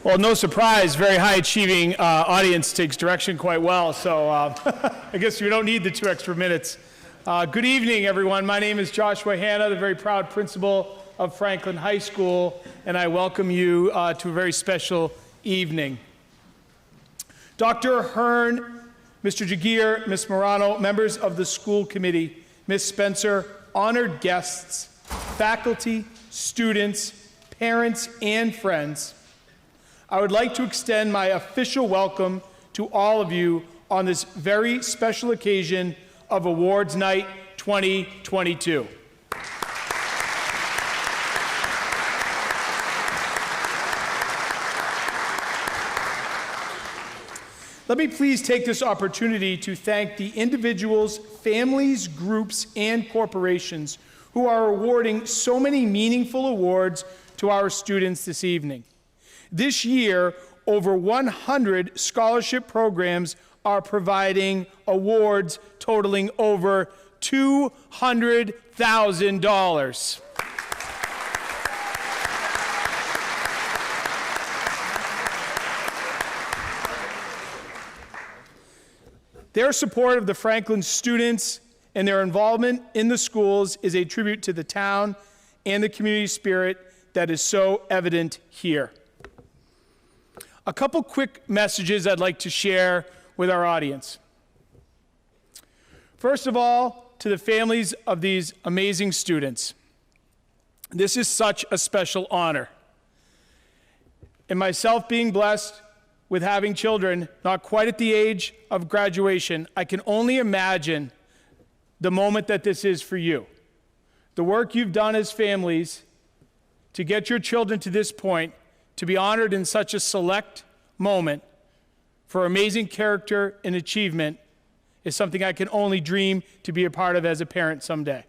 Well, no surprise, very high-achieving audience takes direction quite well, so I guess we don't need the 2 extra minutes. Good evening, everyone. My name is Joshua Hanna, the very proud principal of Franklin High School, and I welcome you to a very special evening. Dr. Hearn, Mr. Jagir, Ms. Morano, members of the school committee, Ms. Spencer, honored guests, faculty, students, parents, and friends, I would like to extend my official welcome to all of you on this very special occasion of Awards Night 2022. Let me please take this opportunity to thank the individuals, families, groups, and corporations who are awarding so many meaningful awards to our students this evening. This year, over 100 scholarship programs are providing awards totaling over $200,000. Their support of the Franklin students and their involvement in the schools is a tribute to the town and the community spirit that is so evident here. A couple quick messages I'd like to share with our audience. First of all, to the families of these amazing students, this is such a special honor. And myself being blessed with having children not quite at the age of graduation, I can only imagine the moment that this is for you. The work you've done as families to get your children to this point, to be honored in such a select moment for amazing character and achievement is something I can only dream to be a part of as a parent someday.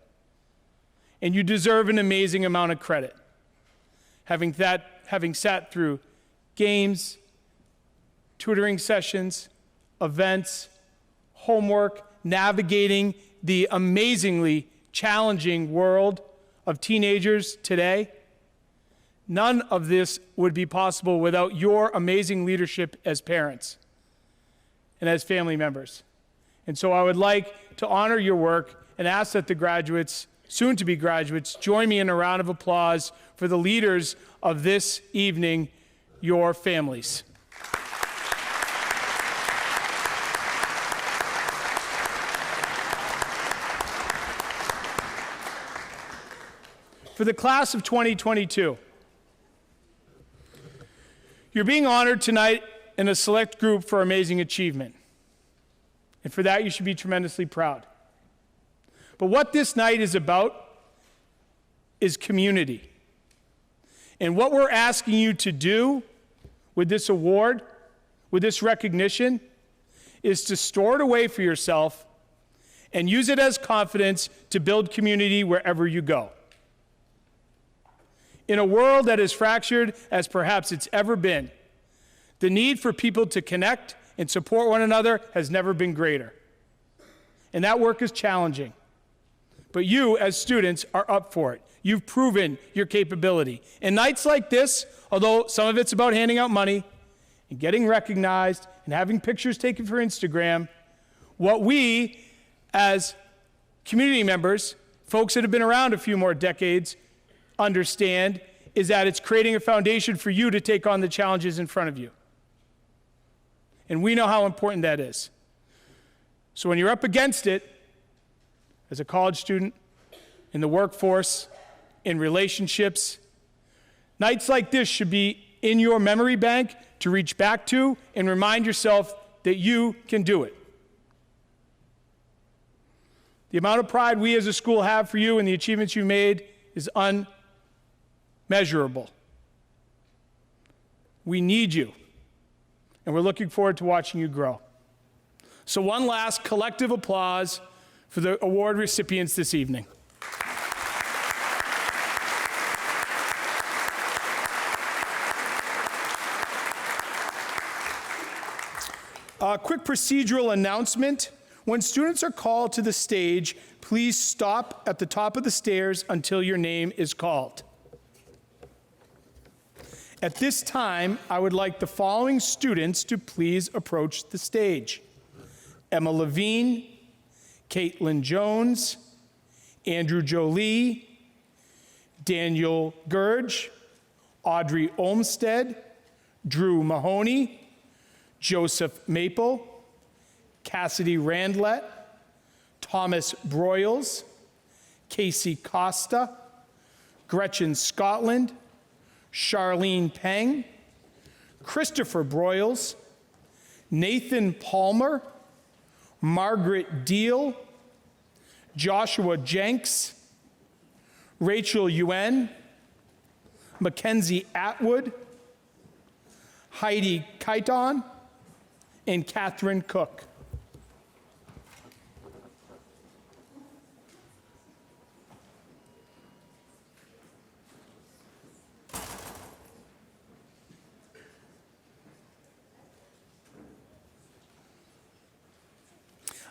And you deserve an amazing amount of credit. Having sat through games, tutoring sessions, events, homework, navigating the amazingly challenging world of teenagers today, none of this would be possible without your amazing leadership as parents and as family members. And so I would like to honor your work and ask that the graduates, soon-to-be graduates, join me in a round of applause for the leaders of this evening, your families. For the class of 2022, you're being honored tonight in a select group for amazing achievement. And for that, you should be tremendously proud. But what this night is about is community. And what we're asking you to do with this award, with this recognition, is to store it away for yourself and use it as confidence to build community wherever you go. In a world that is fractured as perhaps it's ever been, the need for people to connect and support one another has never been greater. And that work is challenging. But you, as students, are up for it. You've proven your capability. And nights like this, although some of it's about handing out money and getting recognized and having pictures taken for Instagram, what we, as community members, folks that have been around a few more decades, understand is that it's creating a foundation for you to take on the challenges in front of you. And we know how important that is. So when you're up against it, as a college student, in the workforce, in relationships, nights like this should be in your memory bank to reach back to and remind yourself that you can do it. The amount of pride we as a school have for you and the achievements you made is unmeasurable. We need you, and we're looking forward to watching you grow. So one last collective applause for the award recipients this evening. A quick procedural announcement. When students are called to the stage, please stop at the top of the stairs until your name is called. At this time, I would like the following students to please approach the stage: Emma Levine, Caitlin Jones, Andrew Jolie, Daniel Gurge, Audrey Olmsted, Drew Mahoney, Joseph Maple, Cassidy Randlett, Thomas Broyles, Casey Costa, Gretchen Scotland, Charlene Peng, Christopher Broyles, Nathan Palmer, Margaret Deal, Joshua Jenks, Rachel Yuen, Mackenzie Atwood, Heidi Kaiton, and Catherine Cook.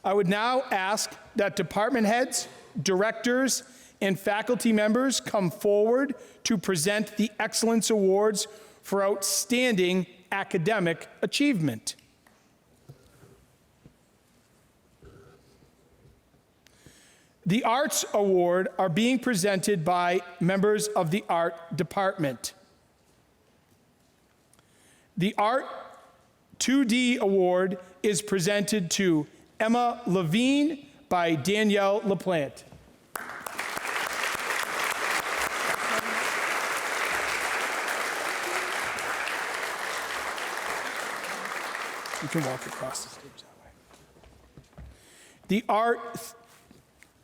I would now ask that department heads, directors, and faculty members come forward to present the Excellence Awards for outstanding academic achievement. The Arts Award are being presented by members of the Art Department. The Art 2D Award is presented to Emma Levine by Danielle LaPlante. You can walk across the stage that way. The Art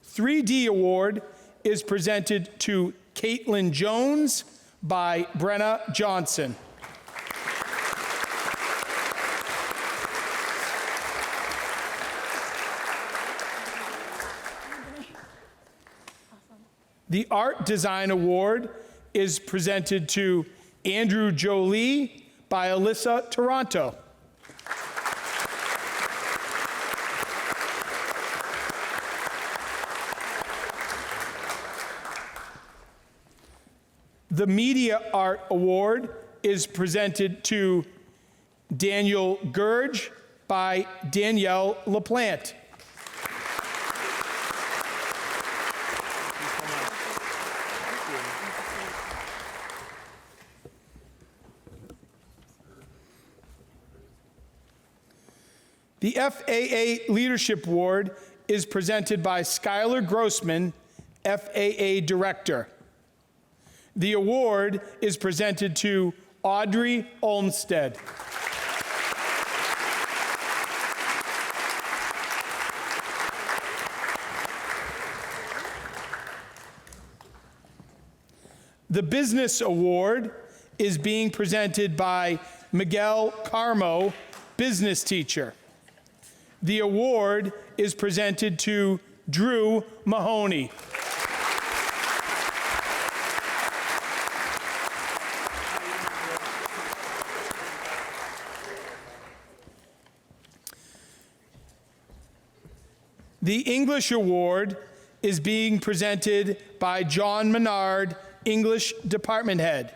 3D Award is presented to Caitlin Jones by Brenna Johnson. The Art Design Award is presented to Andrew Jolie by Alyssa Toronto. The Media Art Award is presented to Daniel Gurge by Danielle LaPlante. The FAA Leadership Award is presented by Skylar Grossman, FAA Director. The award is presented to Audrey Olmsted. The Business Award is being presented by Miguel Carmo, Business Teacher. The award is presented to Drew Mahoney. The English Award is being presented by John Menard, English Department Head.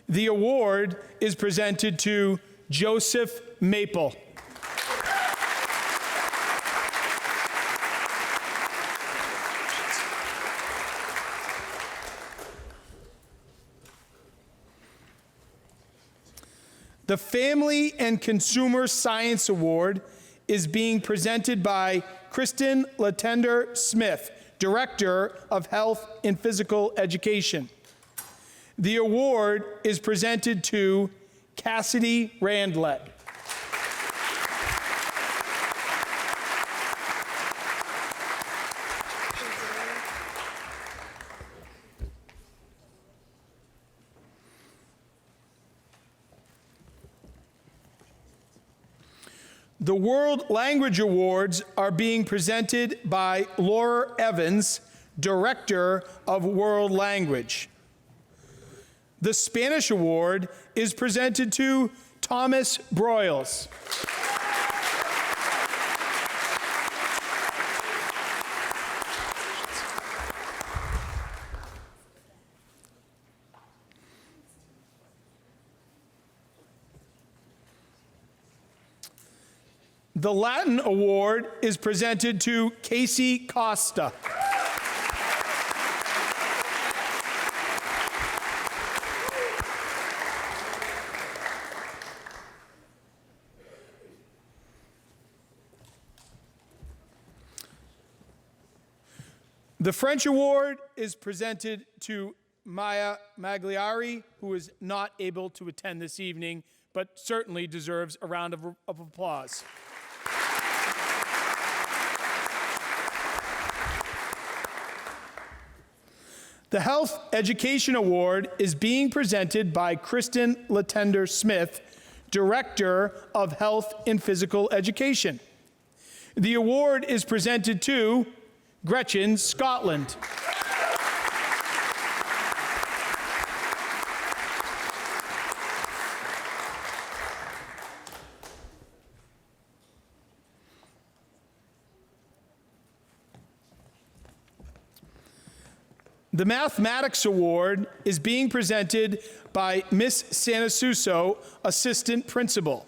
The award is presented to Joseph Maple. The Family and Consumer Science Award is being presented by Kristen Latender Smith, Director of Health and Physical Education. The award is presented to Cassidy Randlett. The World Language Awards are being presented by Laura Evans, Director of World Language. The Spanish Award is presented to Thomas Broyles. The Latin Award is presented to Casey Costa. The French Award is presented to Maya Magliari, who is not able to attend this evening, but certainly deserves a round of applause. The Health Education Award is being presented by Kristen Latender Smith, Director of Health and Physical Education. The award is presented to Gretchen Scotland. The Mathematics Award is being presented by Miss Sanasuso, Assistant Principal.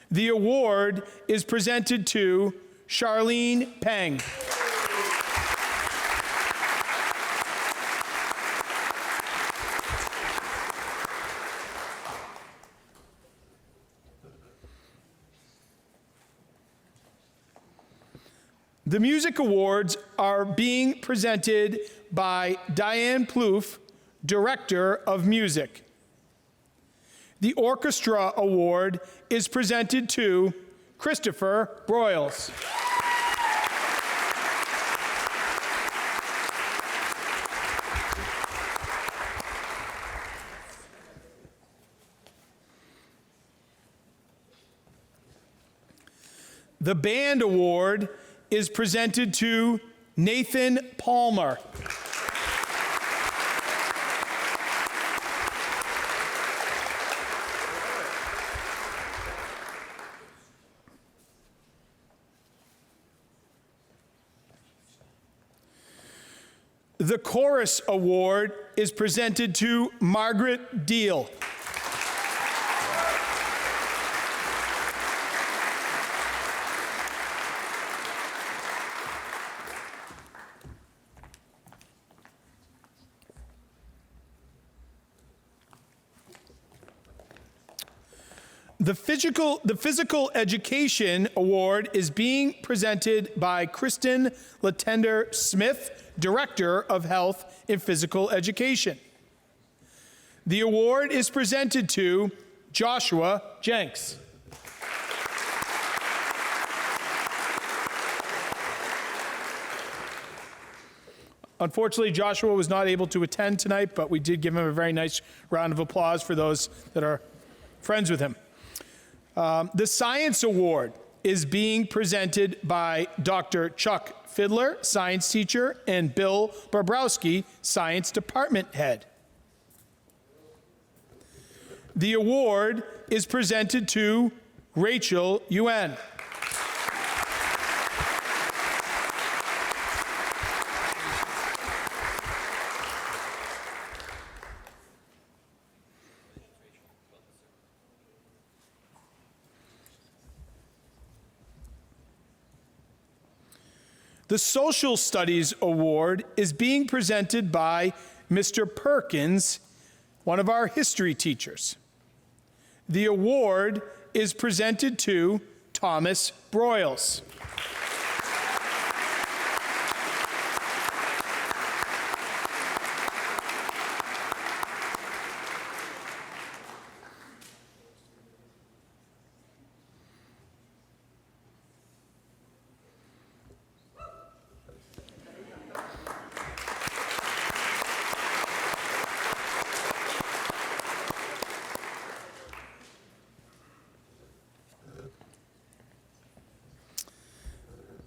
The award is presented to Charlene Peng. The Music Awards are being presented by Diane Plouffe, Director of Music. The Orchestra Award is presented to Christopher Broyles. The Band Award is presented to Nathan Palmer. The Chorus Award is presented to Margaret Deal. The Physical Education Award is being presented by Kristen Latender Smith, Director of Health and Physical Education. The award is presented to Joshua Jenks. Unfortunately, Joshua was not able to attend tonight, but we did give him a very nice round of applause for those that are friends with him. The Science Award is being presented by Dr. Chuck Fiddler, Science Teacher, and Bill Bobrowski, Science Department Head. The award is presented to Rachel Yuen. The Social Studies Award is being presented by Mr. Perkins, one of our history teachers. The award is presented to Thomas Broyles.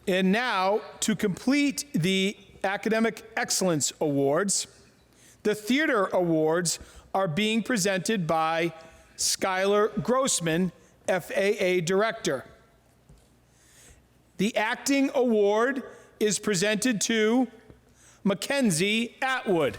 And now, to complete the Academic Excellence Awards, the Theater Awards are being presented by Skylar Grossman, FAA Director. The Acting Award is presented to Mackenzie Atwood.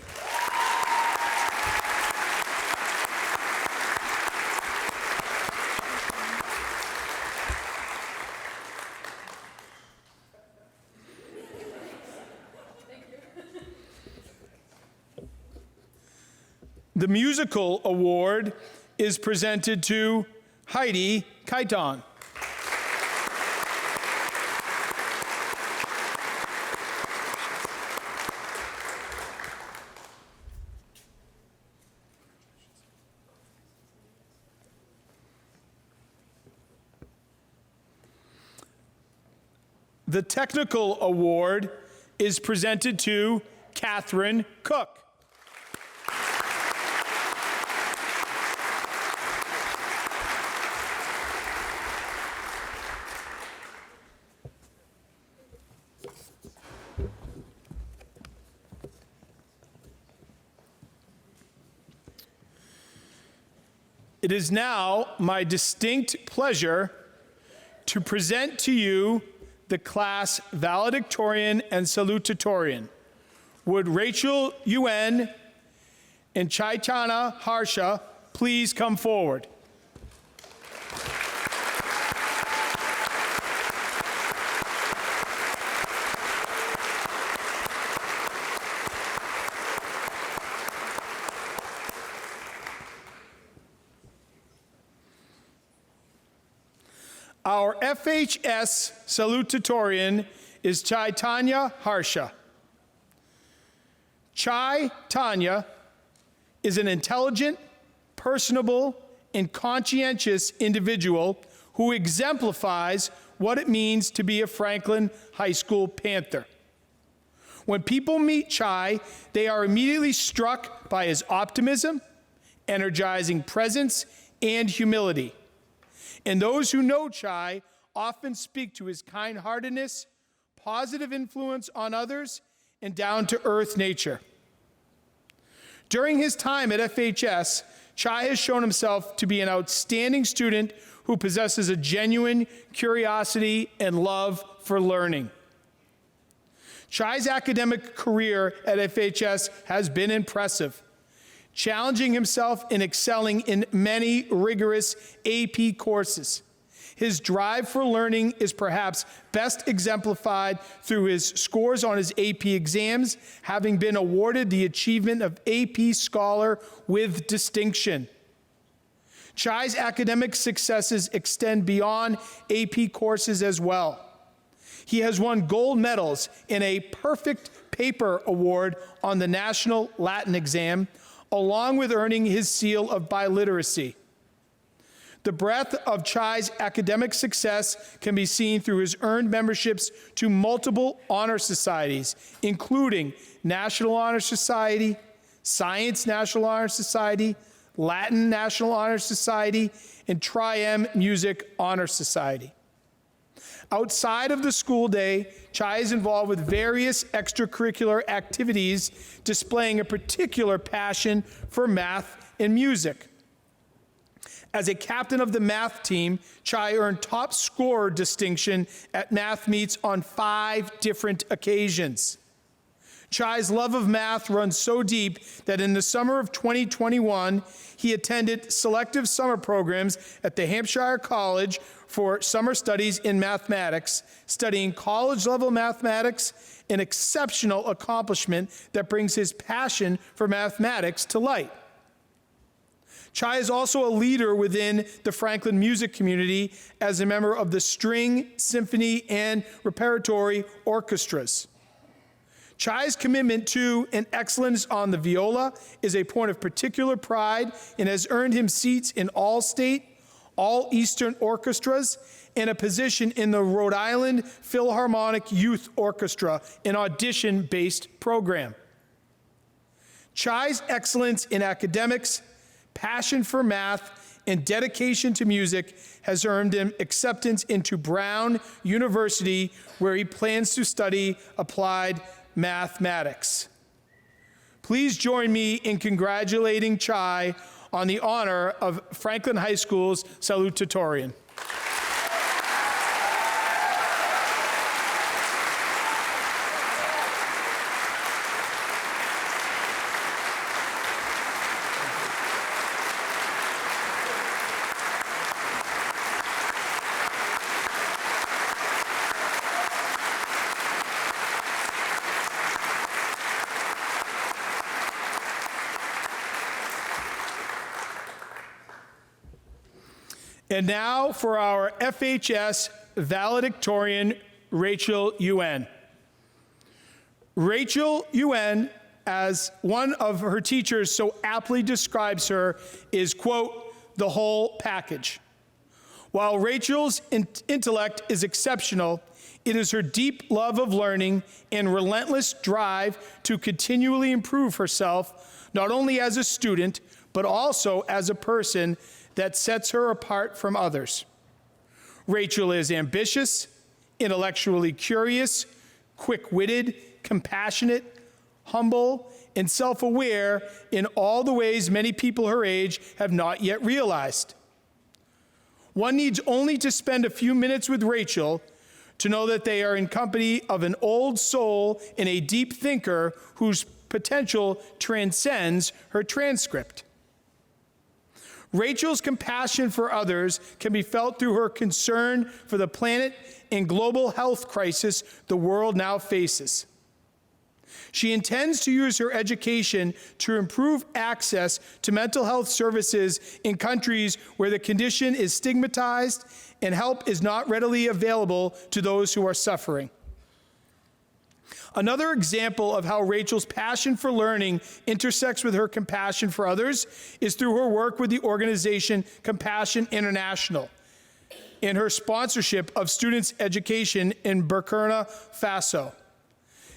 The musical award is presented to Heidi Kaiton. The technical award is presented to Catherine Cook. It is now my distinct pleasure to present to you the class valedictorian and salutatorian. Would Rachel Yuen and Chaitanya Harsha please come forward? Our FHS salutatorian is Chaitanya Harsha. Chaitanya is an intelligent, personable, and conscientious individual who exemplifies what it means to be a Franklin High School Panther. When people meet Chai, they are immediately struck by his optimism, energizing presence, and humility. And those who know Chai often speak to his kind-heartedness, positive influence on others, and down-to-earth nature. During his time at FHS, Chai has shown himself to be an outstanding student who possesses a genuine curiosity and love for learning. Chai's academic career at FHS has been impressive, challenging himself and excelling in many rigorous AP courses. His drive for learning is perhaps best exemplified through his scores on his AP exams, having been awarded the achievement of AP Scholar with distinction. Chai's academic successes extend beyond AP courses as well. He has won gold medals in a perfect paper award on the National Latin exam, along with earning his seal of biliteracy. The breadth of Chai's academic success can be seen through his earned memberships to multiple honor societies, including National Honor Society, Science National Honor Society, Latin National Honor Society, and Tri-M Music Honor Society. Outside of the school day, Chai is involved with various extracurricular activities, displaying a particular passion for math and music. As a captain of the math team, Chai earned top scorer distinction at math meets on 5 different occasions. Chai's love of math runs so deep that in the summer of 2021, he attended selective summer programs at the Hampshire College for summer studies in mathematics, studying college-level mathematics, an exceptional accomplishment that brings his passion for mathematics to light. Chai is also a leader within the Franklin music community as a member of the string, symphony, and repertory orchestras. Chai's commitment to and excellence on the viola is a point of particular pride and has earned him seats in all state, all Eastern orchestras, and a position in the Rhode Island Philharmonic Youth Orchestra, an audition-based program. Chai's excellence in academics, passion for math, and dedication to music has earned him acceptance into Brown University, where he plans to study applied mathematics. Please join me in congratulating Chai on the honor of Franklin High School's salutatorian. And now for our FHS valedictorian, Rachel UN. Rachel UN, as one of her teachers so aptly describes her, is, quote, the whole package. While Rachel's intellect is exceptional, it is her deep love of learning and relentless drive to continually improve herself, not only as a student, but also as a person, that sets her apart from others. Rachel is ambitious, intellectually curious, quick-witted, compassionate, humble, and self-aware in all the ways many people her age have not yet realized. One needs only to spend a few minutes with Rachel to know that they are in company of an old soul and a deep thinker whose potential transcends her transcript. Rachel's compassion for others can be felt through her concern for the planet and global health crisis the world now faces. She intends to use her education to improve access to mental health services in countries where the condition is stigmatized and help is not readily available to those who are suffering. Another example of how Rachel's passion for learning intersects with her compassion for others is through her work with the organization Compassion International and her sponsorship of students' education in Burkina Faso.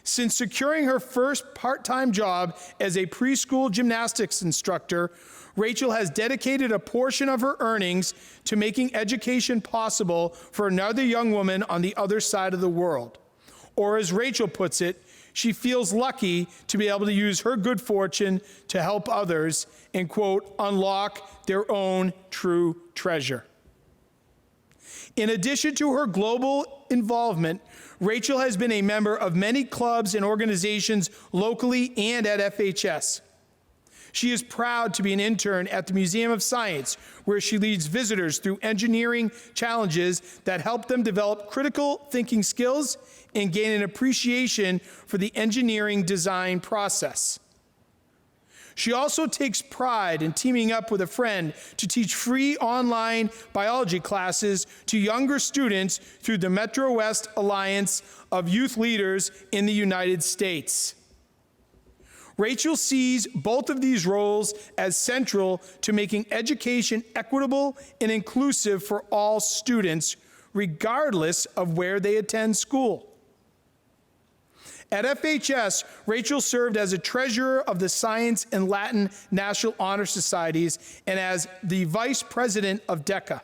Since securing her first part-time job as a preschool gymnastics instructor, Rachel has dedicated a portion of her earnings to making education possible for another young woman on the other side of the world. Or as Rachel puts it, she feels lucky to be able to use her good fortune to help others and, quote, unlock their own true treasure. In addition to her global involvement, Rachel has been a member of many clubs and organizations locally and at FHS. She is proud to be an intern at the Museum of Science, where she leads visitors through engineering challenges that help them develop critical thinking skills and gain an appreciation for the engineering design process. She also takes pride in teaming up with a friend to teach free online biology classes to younger students through the Metro West Alliance of Youth Leaders in the United States. Rachel sees both of these roles as central to making education equitable and inclusive for all students, regardless of where they attend school. At FHS, Rachel served as a treasurer of the Science and Latin National Honor Societies and as the vice president of DECA.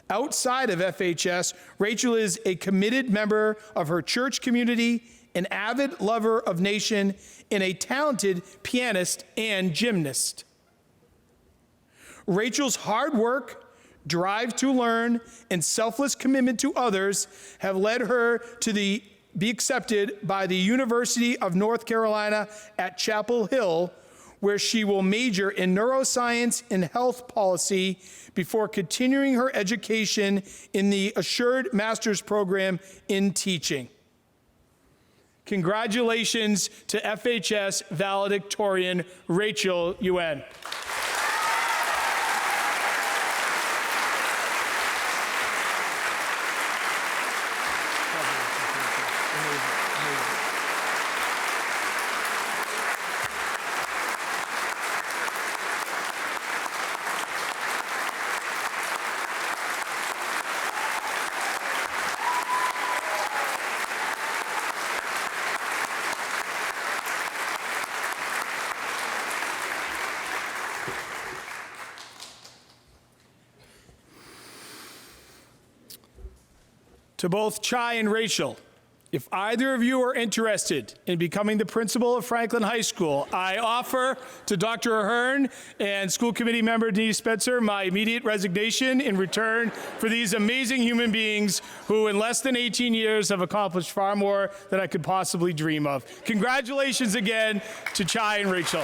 Outside of FHS, Rachel is a committed member of her church community, an avid lover of nation, and a talented pianist and gymnast. Rachel's hard work, drive to learn, and selfless commitment to others have led her to be accepted by the University of North Carolina at Chapel Hill, where she will major in neuroscience and health policy before continuing her education in the Assured Master's Program in Teaching. Congratulations to FHS valedictorian Rachel UN. To both Chai and Rachel, if either of you are interested in becoming the principal of Franklin High School, I offer to Dr. Ahern and school committee member Denise Spencer my immediate resignation in return for these amazing human beings who in less than 18 years have accomplished far more than I could possibly dream of. Congratulations again to Chai and Rachel.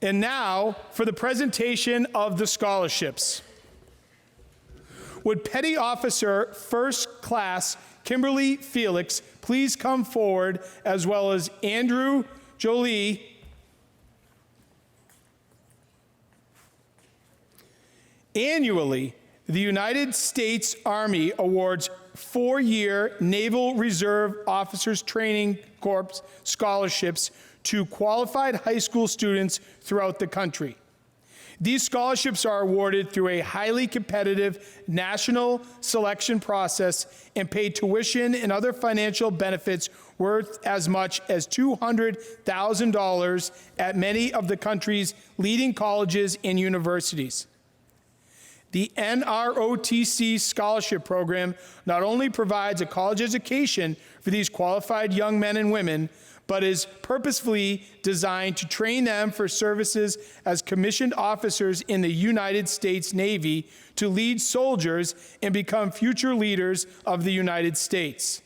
And now for the presentation of the scholarships. Would Petty Officer First Class Kimberly Felix, please come forward, as well as Andrew Jolie. Annually, the United States Army awards 4-year Naval Reserve Officers Training Corps scholarships to qualified high school students throughout the country. These scholarships are awarded through a highly competitive national selection process and pay tuition and other financial benefits worth as much as $200,000 at many of the country's leading colleges and universities. The NROTC Scholarship Program not only provides a college education for these qualified young men and women, but is purposefully designed to train them for services as commissioned officers in the United States Navy to lead soldiers and become future leaders of the United States.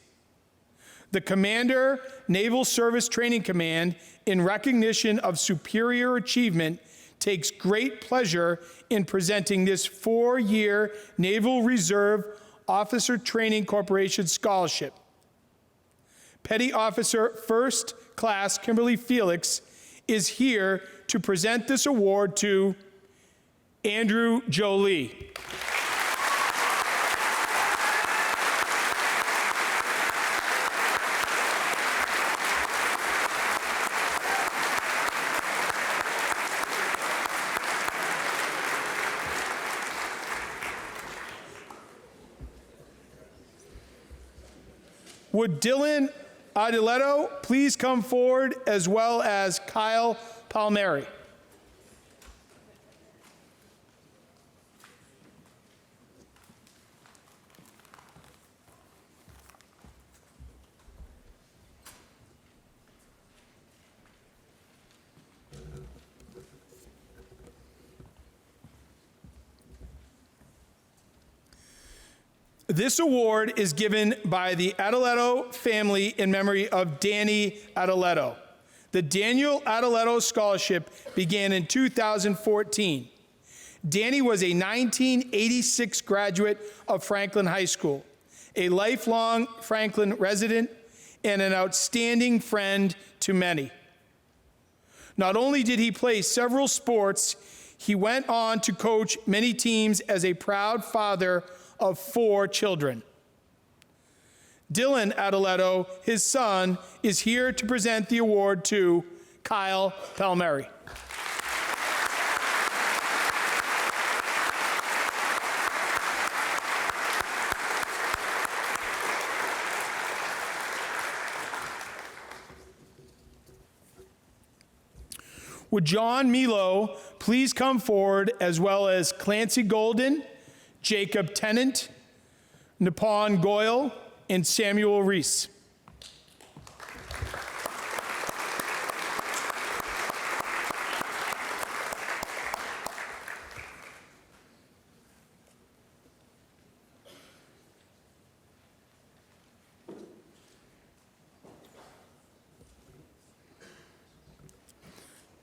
The Commander Naval Service Training Command, in recognition of superior achievement, takes great pleasure in presenting this 4-year Naval Reserve Officer Training Corporation Scholarship. Petty Officer First Class Kimberly Felix is here to present this award to Andrew Jolie. Would Dylan Adeletto please come forward, as well as Kyle Palmieri? This award is given by the Adeletto family in memory of Danny Adeletto. The Daniel Adeletto Scholarship began in 2014. Danny was a 1986 graduate of Franklin High School, a lifelong Franklin resident, and an outstanding friend to many. Not only did he play several sports, he went on to coach many teams as a proud father of 4 children. Dylan Adeletto, his son, is here to present the award to Kyle Palmieri. Would John Milo please come forward, as well as Clancy Golden, Jacob Tennant, Nippon Goyle, and Samuel Reese.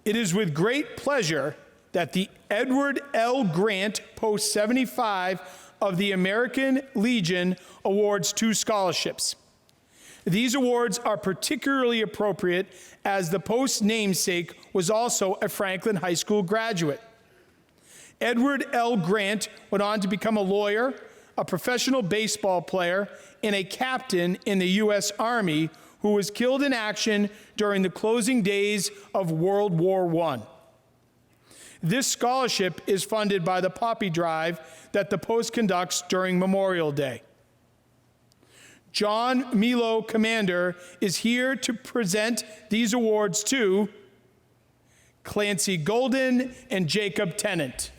It is with great pleasure that the Edward L. Grant Post 75 of the American Legion awards 2 scholarships. These awards are particularly appropriate as the post's namesake was also a Franklin High School graduate. Edward L. Grant went on to become a lawyer, a professional baseball player, and a captain in the U.S. Army who was killed in action during the closing days of World War I. This scholarship is funded by the Poppy Drive that the Post conducts during Memorial Day. John Milo, Commander, is here to present these awards to Clancy Golden and Jacob Tennant.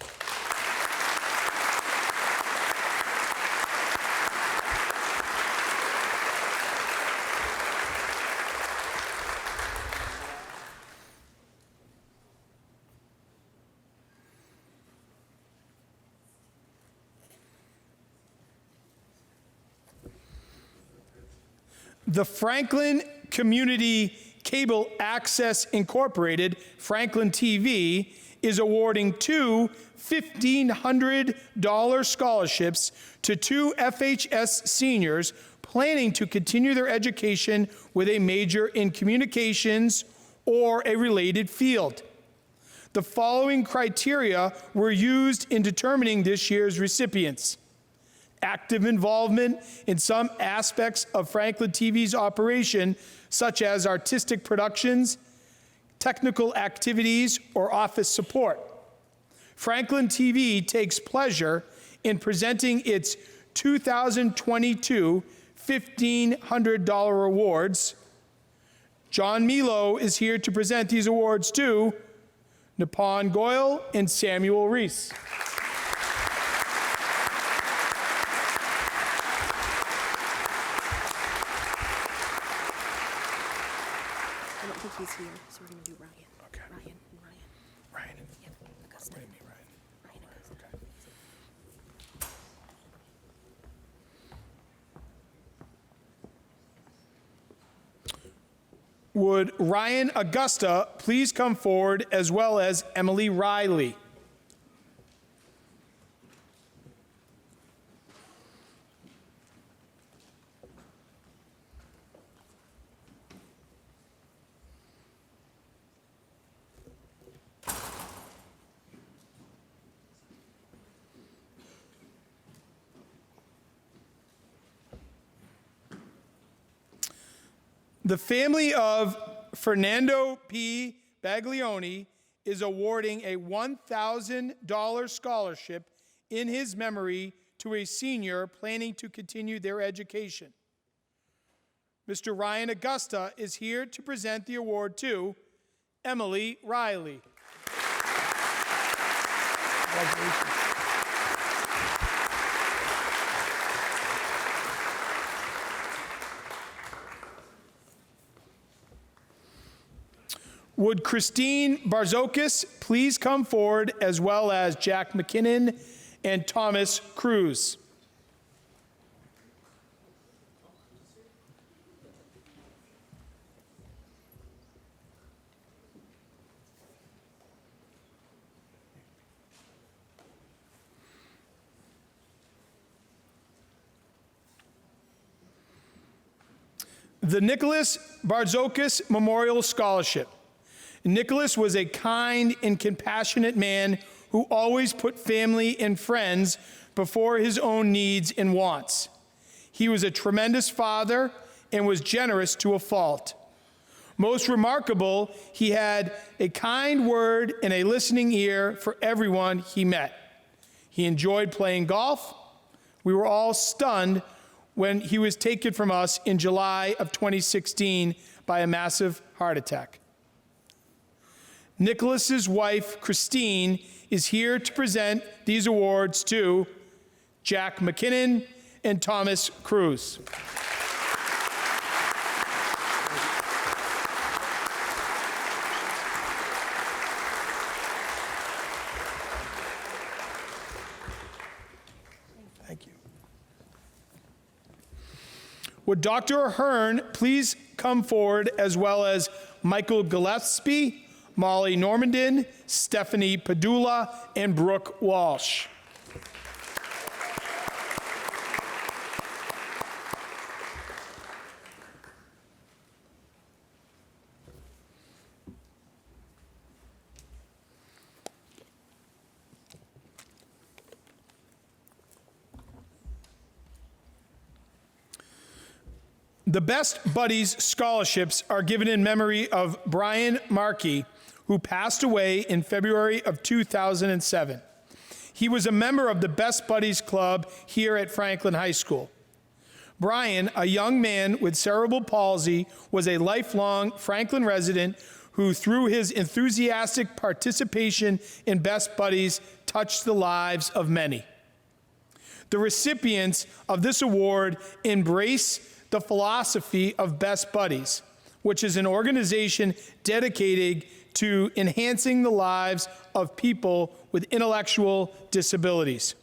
The Franklin Community Cable Access Incorporated, Franklin TV, is awarding 2 $1,500 scholarships to 2 FHS seniors planning to continue their education with a major in communications or a related field. The following criteria were used in determining this year's recipients: active involvement in some aspects of Franklin TV's operation, such as artistic productions, technical activities, or office support. Franklin TV takes pleasure in presenting its 2022 $1,500 awards. John Milo is here to present these awards to Nippon Goyle and Samuel Reese. I don't think he's here, so we're going to do Ryan. Okay. Ryan. Ryan. Yep. Augusta. What do you mean, Ryan? Ryan Augusta. Okay. Would Ryan Augusta please come forward, as well as Emily Riley? The family of Fernando P. Baglioni is awarding a $1,000 scholarship in his memory to a senior planning to continue their education. Mr. Ryan Augusta is here to present the award to Emily Riley. Congratulations. Would Christine Barzokis please come forward, as well as Jack McKinnon and Thomas Cruz? The Nicholas Barzokis Memorial Scholarship. Nicholas was a kind and compassionate man who always put family and friends before his own needs and wants. He was a tremendous father and was generous to a fault. Most remarkable, he had a kind word and a listening ear for everyone he met. He enjoyed playing golf. We were all stunned when he was taken from us in July of 2016 by a massive heart attack. Nicholas's wife, Christine, is here to present these awards to Jack McKinnon and Thomas Cruz. Thank you. Would Dr. Ahern please come forward, as well as Michael Gillespie, Molly Normandin, Stephanie Padula, and Brooke Walsh. The Best Buddies scholarships are given in memory of Brian Markey, who passed away in February of 2007. He was a member of the Best Buddies Club here at Franklin High School. Brian, a young man with cerebral palsy, was a lifelong Franklin resident who, through his enthusiastic participation in Best Buddies, touched the lives of many. The recipients of this award embrace the philosophy of Best Buddies, which is an organization dedicated to enhancing the lives of people with intellectual disabilities.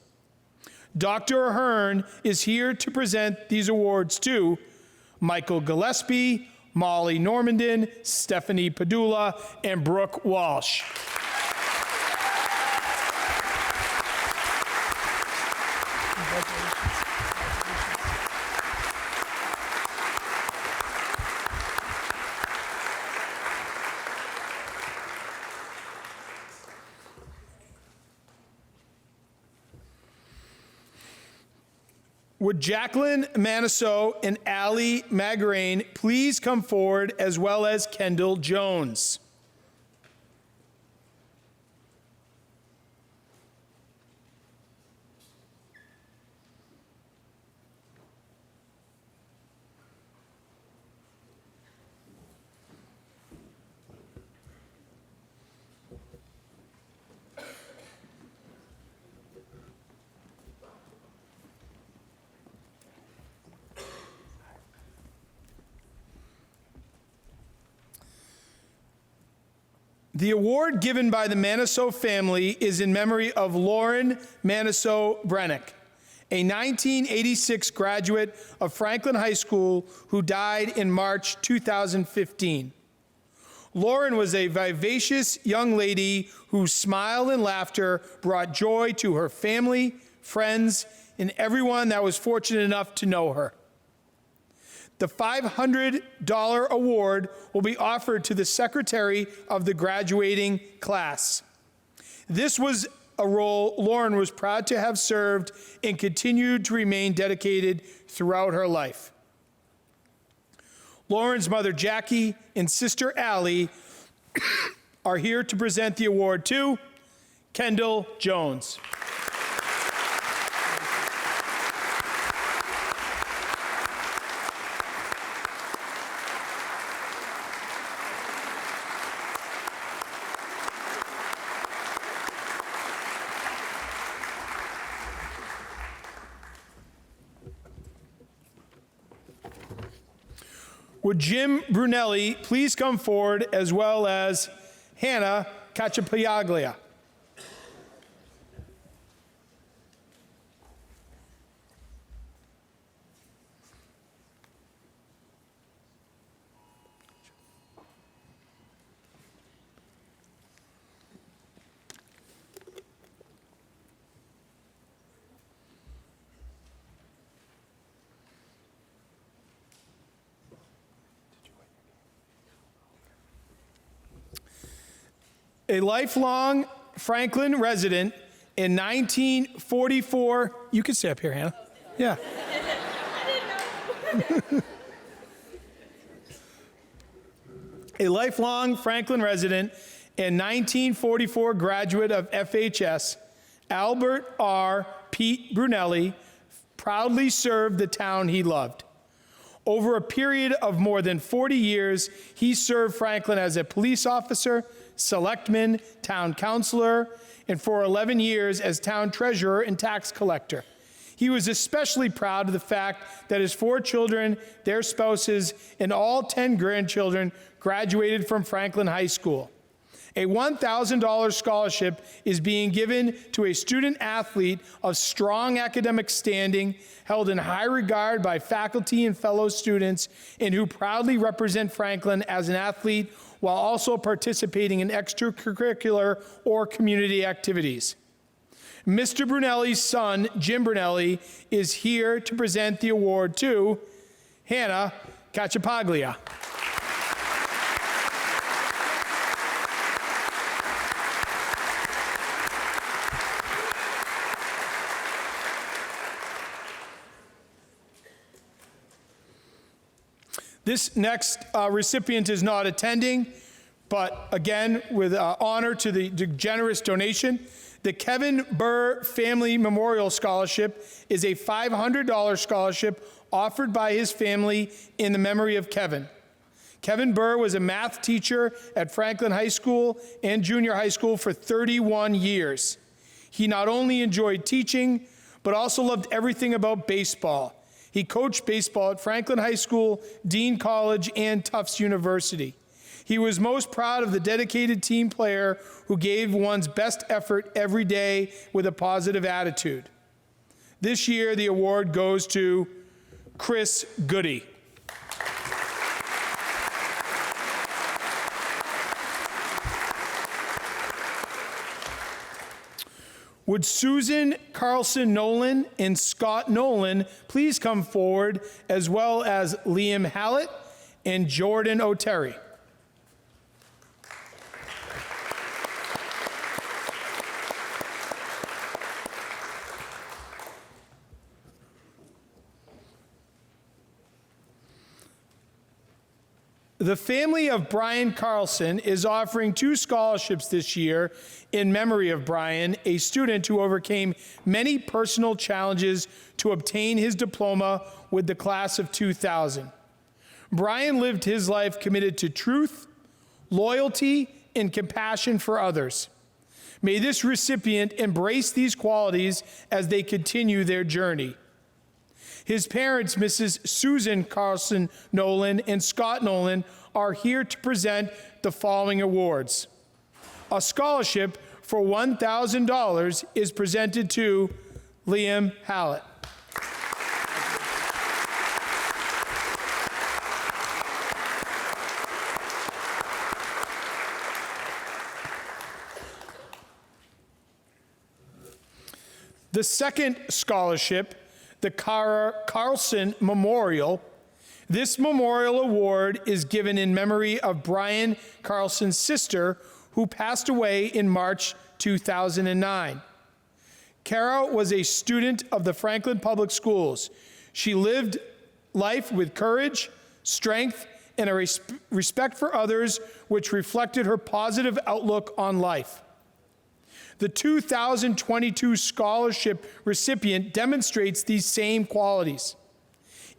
Dr. Ahern is here to present these awards to Michael Gillespie, Molly Normandin, Stephanie Padula, and Brooke Walsh. Would Jacqueline Manisso and Allie Magarain please come forward, as well as Kendall Jones? The award given by the Manisso family is in memory of Lauren Manisso Brennick, a 1986 graduate of Franklin High School who died in March 2015. Lauren was a vivacious young lady whose smile and laughter brought joy to her family, friends, and everyone that was fortunate enough to know her. The $500 award will be offered to the secretary of the graduating class. This was a role Lauren was proud to have served and continued to remain dedicated throughout her life. Lauren's mother, Jackie, and sister, Allie, are here to present the award to Kendall Jones. Would Jim Brunelli please come forward, as well as Hannah Cacciapaglia? A lifelong Franklin resident in 1944, you can stay up here, Hannah. Yeah. A lifelong Franklin resident and 1944 graduate of FHS, Albert R. Pete Brunelli proudly served the town he loved. Over a period of more than 40 years, he served Franklin as a police officer, selectman, town councilor, and for 11 years as town treasurer and tax collector. He was especially proud of the fact that his 4 children, their spouses, and all 10 grandchildren graduated from Franklin High School. A $1,000 scholarship is being given to a student athlete of strong academic standing, held in high regard by faculty and fellow students, and who proudly represent Franklin as an athlete while also participating in extracurricular or community activities. Mr. Brunelli's son, Jim Brunelli, is here to present the award to Hannah Cacciapaglia. This next recipient is not attending, but again, with honor to the generous donation, the Kevin Burr Family Memorial Scholarship is a $500 scholarship offered by his family in the memory of Kevin. Kevin Burr was a math teacher at Franklin High School and junior high school for 31 years. He not only enjoyed teaching, but also loved everything about baseball. He coached baseball at Franklin High School, Dean College, and Tufts University. He was most proud of the dedicated team player who gave one's best effort every day with a positive attitude. This year, the award goes to Chris Goody. Would Susan Carlson Nolan and Scott Nolan please come forward, as well as Liam Hallett and Jordan O'Terry? The family of Brian Carlson is offering 2 scholarships this year in memory of Brian, a student who overcame many personal challenges to obtain his diploma with the class of 2000. Brian lived his life committed to truth, loyalty, and compassion for others. May this recipient embrace these qualities as they continue their journey. His parents, Mrs. Susan Carlson Nolan and Scott Nolan, are here to present the following awards. A scholarship for $1,000 is presented to Liam Hallett. The second scholarship, the Carlson Memorial. This memorial award is given in memory of Brian Carlson's sister, who passed away in March 2009. Kara was a student of the Franklin Public Schools. She lived life with courage, strength, and a respect for others, which reflected her positive outlook on life. The 2022 scholarship recipient demonstrates these same qualities.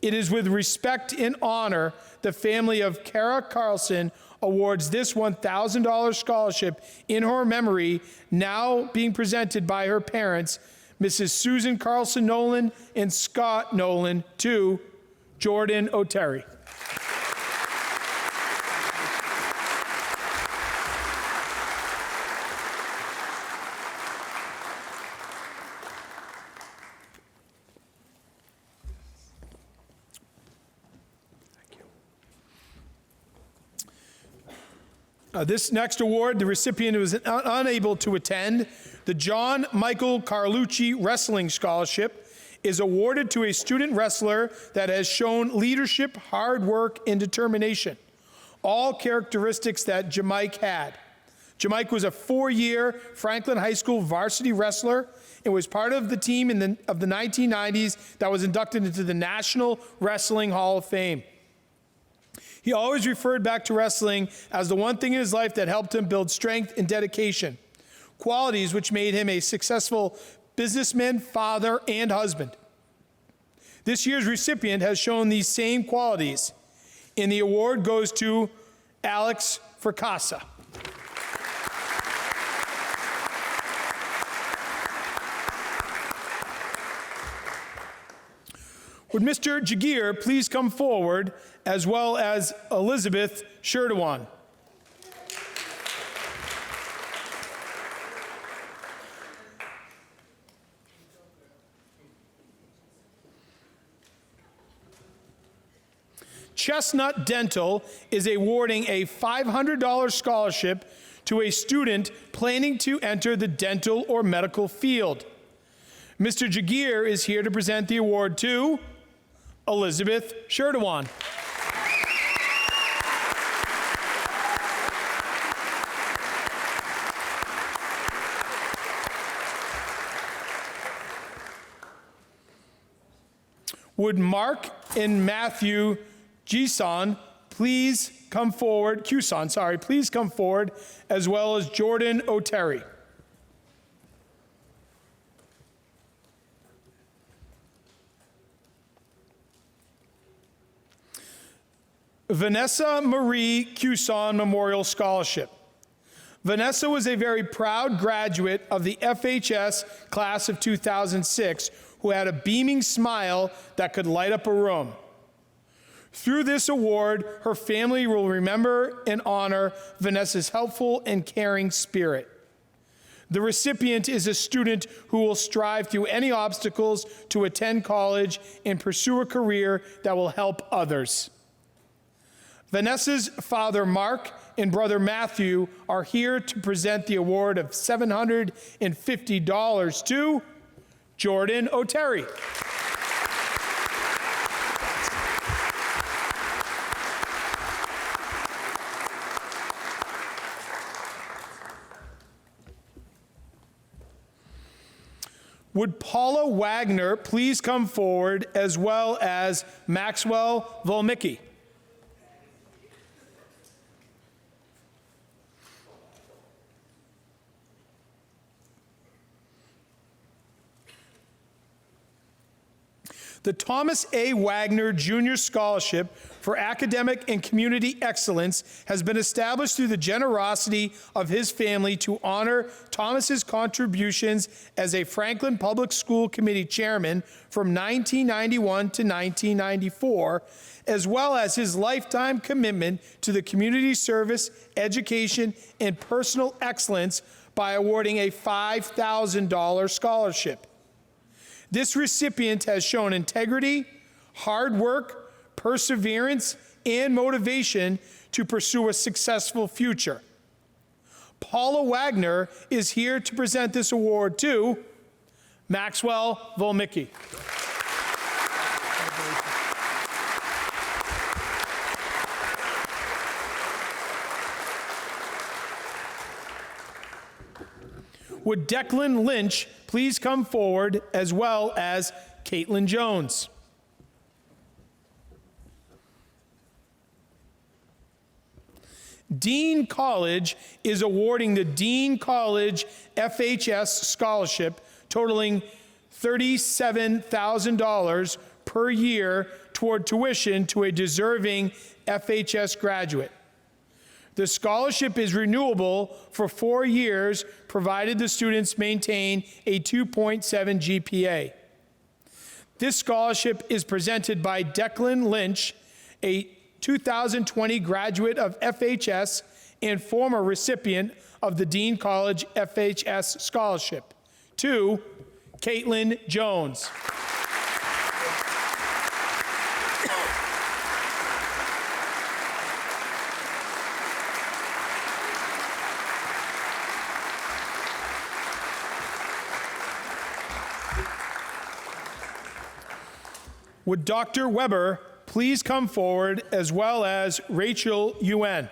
It is with respect and honor the family of Kara Carlson awards this $1,000 scholarship in her memory, now being presented by her parents, Mrs. Susan Carlson Nolan and Scott Nolan, to Jordan O'Terry. This next award, the recipient was unable to attend. The John Michael Carlucci Wrestling Scholarship is awarded to a student wrestler that has shown leadership, hard work, and determination, all characteristics that Jamike had. Jamike was a 4-year Franklin High School varsity wrestler and was part of the team of the 1990s that was inducted into the National Wrestling Hall of Fame. He always referred back to wrestling as the one thing in his life that helped him build strength and dedication, qualities which made him a successful businessman, father, and husband. This year's recipient has shown these same qualities, and the award goes to Alex Fracassa. Would Mr. Jagir please come forward, as well as Elizabeth Sherdewan. Chestnut Dental is awarding a $500 scholarship to a student planning to enter the dental or medical field. Mr. Jagir is here to present the award to Elizabeth Sherdewan. Would Mark and Matthew Cuson please come forward, as well as Jordan O'Terry. Vanessa Marie Cuson Memorial Scholarship. Vanessa was a very proud graduate of the FHS class of 2006 who had a beaming smile that could light up a room. Through this award, her family will remember and honor Vanessa's helpful and caring spirit. The recipient is a student who will strive through any obstacles to attend college and pursue a career that will help others. Vanessa's father, Mark, and brother, Matthew, are here to present the award of $750 to Jordan O'Terry. Would Paula Wagner please come forward, as well as Maxwell Volmicki? The Thomas A. Wagner Jr. Scholarship for Academic and Community Excellence has been established through the generosity of his family to honor Thomas's contributions as a Franklin Public School Committee chairman from 1991 to 1994, as well as his lifetime commitment to the community service, education, and personal excellence by awarding a $5,000 scholarship. This recipient has shown integrity, hard work, perseverance, and motivation to pursue a successful future. Paula Wagner is here to present this award to Maxwell Volmicki. Would Declan Lynch please come forward, as well as Caitlin Jones? Dean College is awarding the Dean College FHS scholarship totaling $37,000 per year toward tuition to a deserving FHS graduate. The scholarship is renewable for 4 years, provided the students maintain a 2.7 GPA. This scholarship is presented by Declan Lynch, a 2020 graduate of FHS and former recipient of the Dean College FHS scholarship, to Caitlin Jones. Would Dr. Weber please come forward, as well as Rachel Yuen?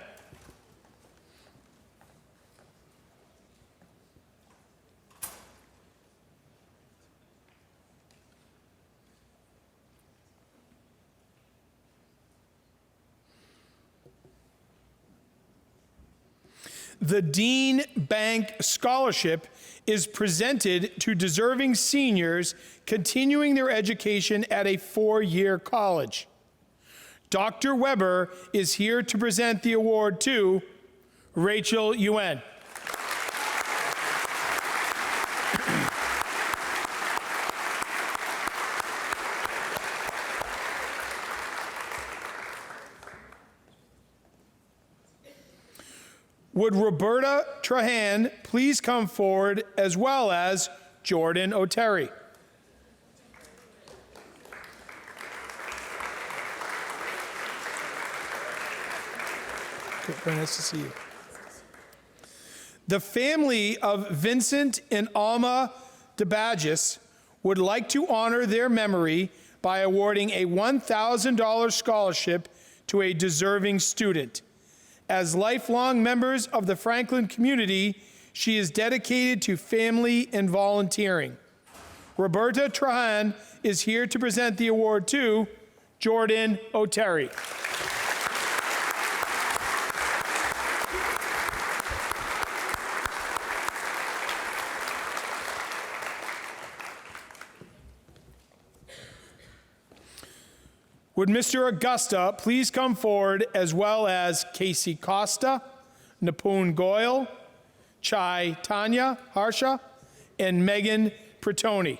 The Dean Bank Scholarship is presented to deserving seniors continuing their education at a 4-year college. Dr. Weber is here to present the award to Rachel Yuen. Would Roberta Trahan please come forward, as well as Jordan O'Terry? Very nice to see you. The family of Vincent and Alma DeBagis would like to honor their memory by awarding a $1,000 scholarship to a deserving student. As lifelong members of the Franklin community, she is dedicated to family and volunteering. Roberta Trahan is here to present the award to Jordan O'Terry. Would Mr. Augusta please come forward, as well as Casey Costa, Nipun Goyal, Chai Tanya Harsha, and Megan Pretoni.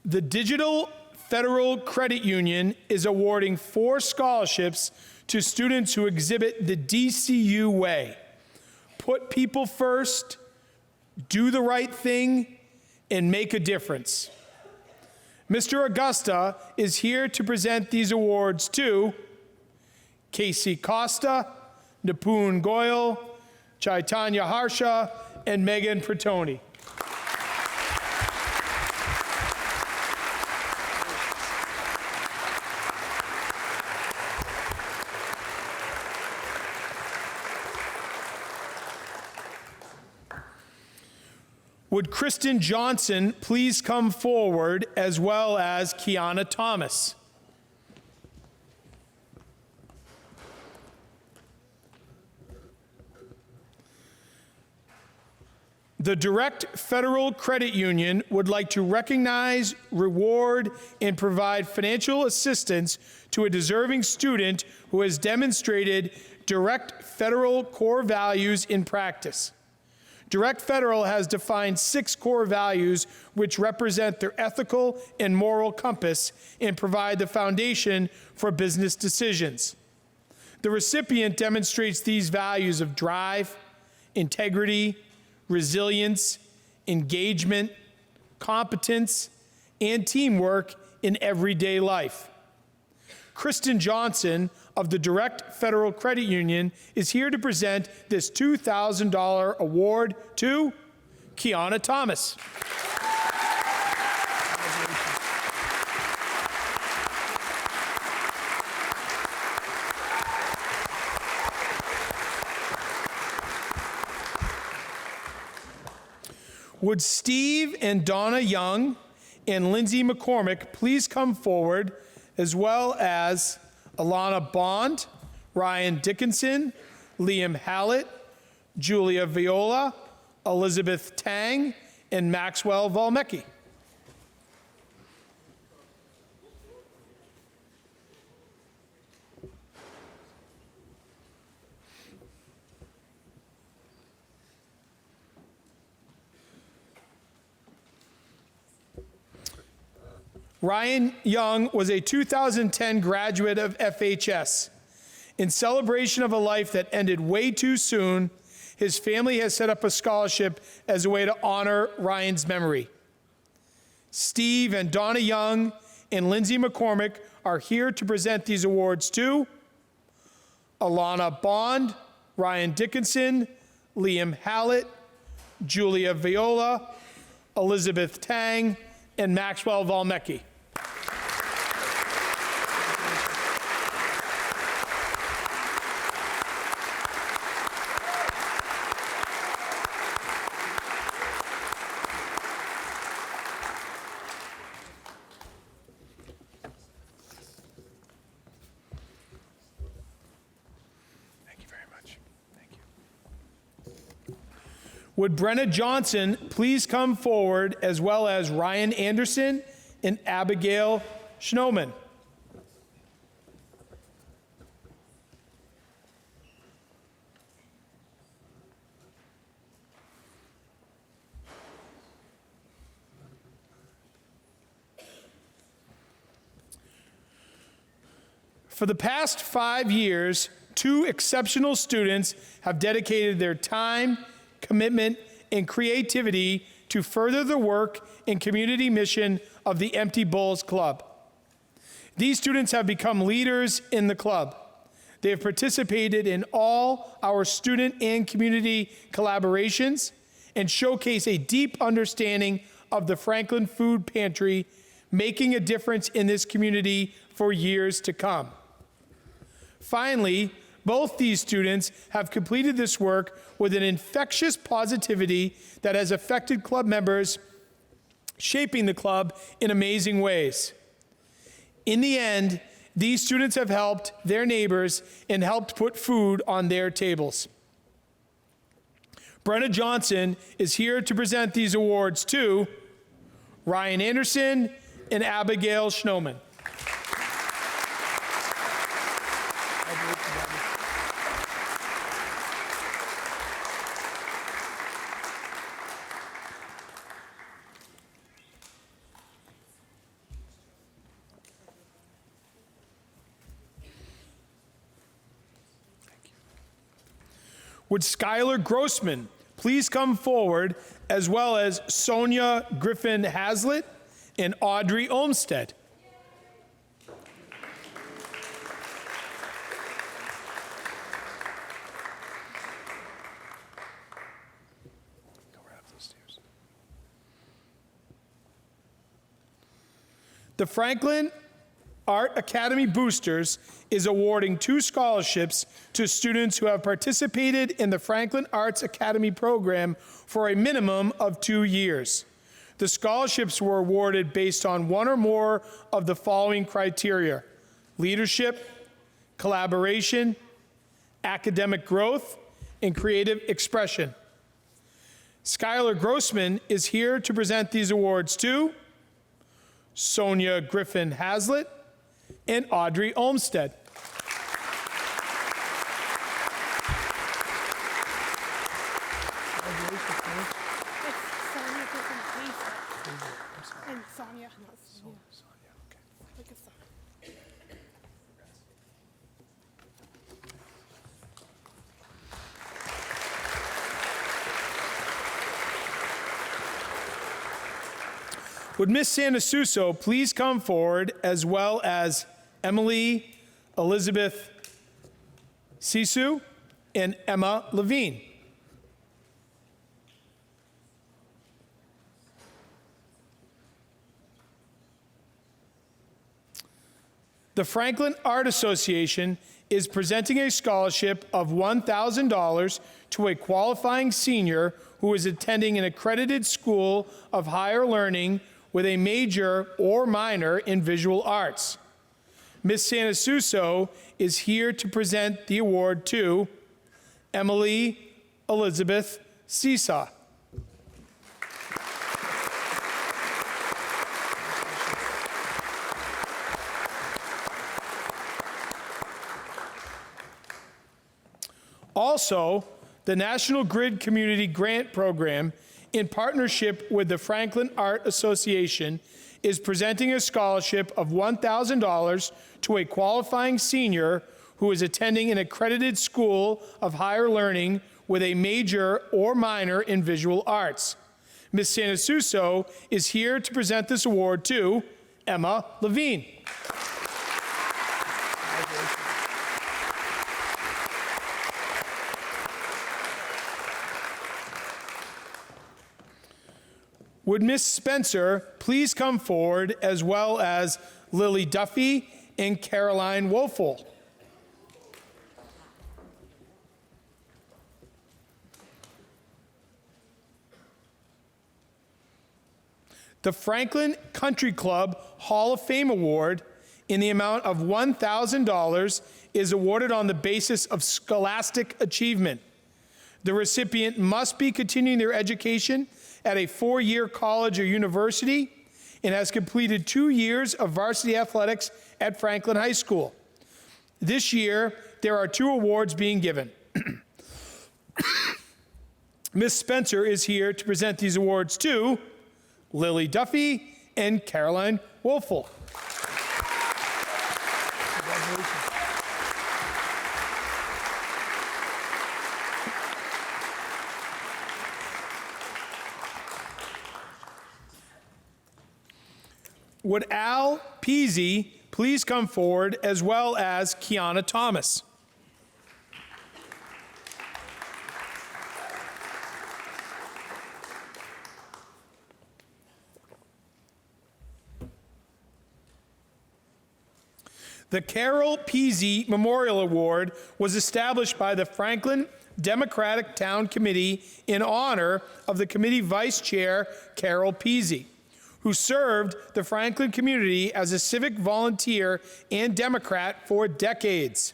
The Digital Federal Credit Union is awarding 4 scholarships to students who exhibit the DCU way. Put people first, do the right thing, and make a difference. Mr. Augusta is here to present these awards to Casey Costa, Nipun Goyal, Chaitanya Harsha, and Megan Pretoni. Would Kristen Johnson please come forward, as well as Kiana Thomas? The Direct Federal Credit Union would like to recognize, reward, and provide financial assistance to a deserving student who has demonstrated Direct Federal core values in practice. Direct Federal has defined 6 core values which represent their ethical and moral compass and provide the foundation for business decisions. The recipient demonstrates these values of drive, integrity, resilience, engagement, competence, and teamwork in everyday life. Kristen Johnson of the Direct Federal Credit Union is here to present this $2,000 award to Kiana Thomas. Would Steve and Donna Young and Lindsay McCormick please come forward, as well as Alana Bond, Ryan Dickinson, Liam Hallett, Julia Viola, Elizabeth Tang, and Maxwell Valmecki. Ryan Young was a 2010 graduate of FHS. In celebration of a life that ended way too soon, his family has set up a scholarship as a way to honor Ryan's memory. Steve and Donna Young and Lindsay McCormick are here to present these awards to Alana Bond, Ryan Dickinson, Liam Hallett, Julia Viola, Elizabeth Tang, and Maxwell Valmecki. Would Brenna Johnson please come forward, as well as Ryan Anderson and Abigail Schnoman? For the past 5 years, 2 exceptional students have dedicated their time, commitment, and creativity to further the work and community mission of the Empty Bowls Club. These students have become leaders in the club. They have participated in all our student and community collaborations and showcase a deep understanding of the Franklin Food Pantry, making a difference in this community for years to come. Finally, both these students have completed this work with an infectious positivity that has affected club members, shaping the club in amazing ways. In the end, these students have helped their neighbors and helped put food on their tables. Brenna Johnson is here to present these awards to Ryan Anderson and Abigail Schnoman. Would Skylar Grossman please come forward, as well as Sonia Griffin Hazlitt and Audrey Olmstead? The Franklin Art Academy Boosters is awarding 2 scholarships to students who have participated in the Franklin Arts Academy program for a minimum of 2 years. The scholarships were awarded based on one or more of the following criteria: leadership, collaboration, academic growth, and creative expression. Skylar Grossman is here to present these awards to Sonia Griffin Hazlitt and Audrey Olmsted. And Sonia, not Sonia. Look at Sonia. Would Miss Sanasuso please come forward, as well as Emily Elizabeth Sisu and Emma Levine. The Franklin Art Association is presenting a scholarship of $1,000 to a qualifying senior who is attending an accredited school of higher learning with a major or minor in visual arts. Ms. Sanasuso is here to present the award to Emily Elizabeth Seesaw. Also, the National Grid Community Grant Program, in partnership with the Franklin Art Association, is presenting a scholarship of $1,000 to a qualifying senior who is attending an accredited school of higher learning with a major or minor in visual arts. Ms. Sanasuso is here to present this award to Emma Levine. Would Ms. Spencer please come forward, as well as Lily Duffy and Caroline Woelfel. The Franklin Country Club Hall of Fame Award in the amount of $1,000 is awarded on the basis of scholastic achievement. The recipient must be continuing their education at a 4-year college or university and has completed 2 years of varsity athletics at Franklin High School. This year, there are 2 awards being given. Ms. Spencer is here to present these awards to Lily Duffy and Caroline Woelfel. Would Al Peasy please come forward, as well as Kiana Thomas? The Carol Peasy Memorial Award was established by the Franklin Democratic Town Committee in honor of the committee vice chair, Carol Peasy, who served the Franklin community as a civic volunteer and Democrat for decades.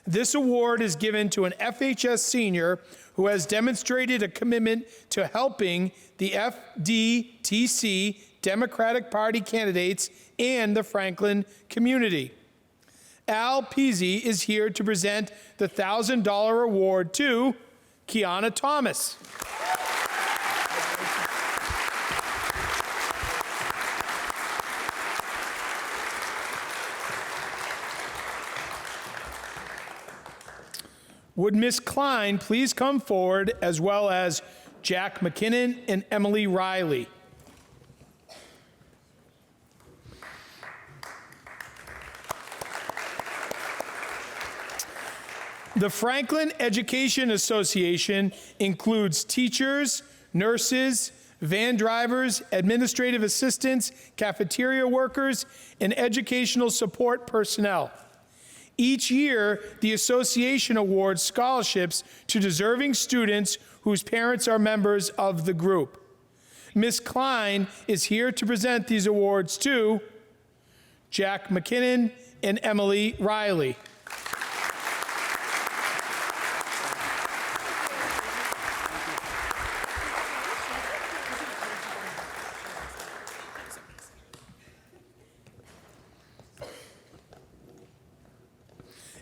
This award is given to an FHS senior who has demonstrated a commitment to helping the FDTC Democratic Party candidates and the Franklin community. Al Peasy is here to present the $1,000 award to Kiana Thomas. Would Ms. Klein please come forward, as well as Jack McKinnon and Emily Riley? The Franklin Education Association includes teachers, nurses, van drivers, administrative assistants, cafeteria workers, and educational support personnel. Each year, the association awards scholarships to deserving students whose parents are members of the group. Ms. Klein is here to present these awards to Jack McKinnon and Emily Riley.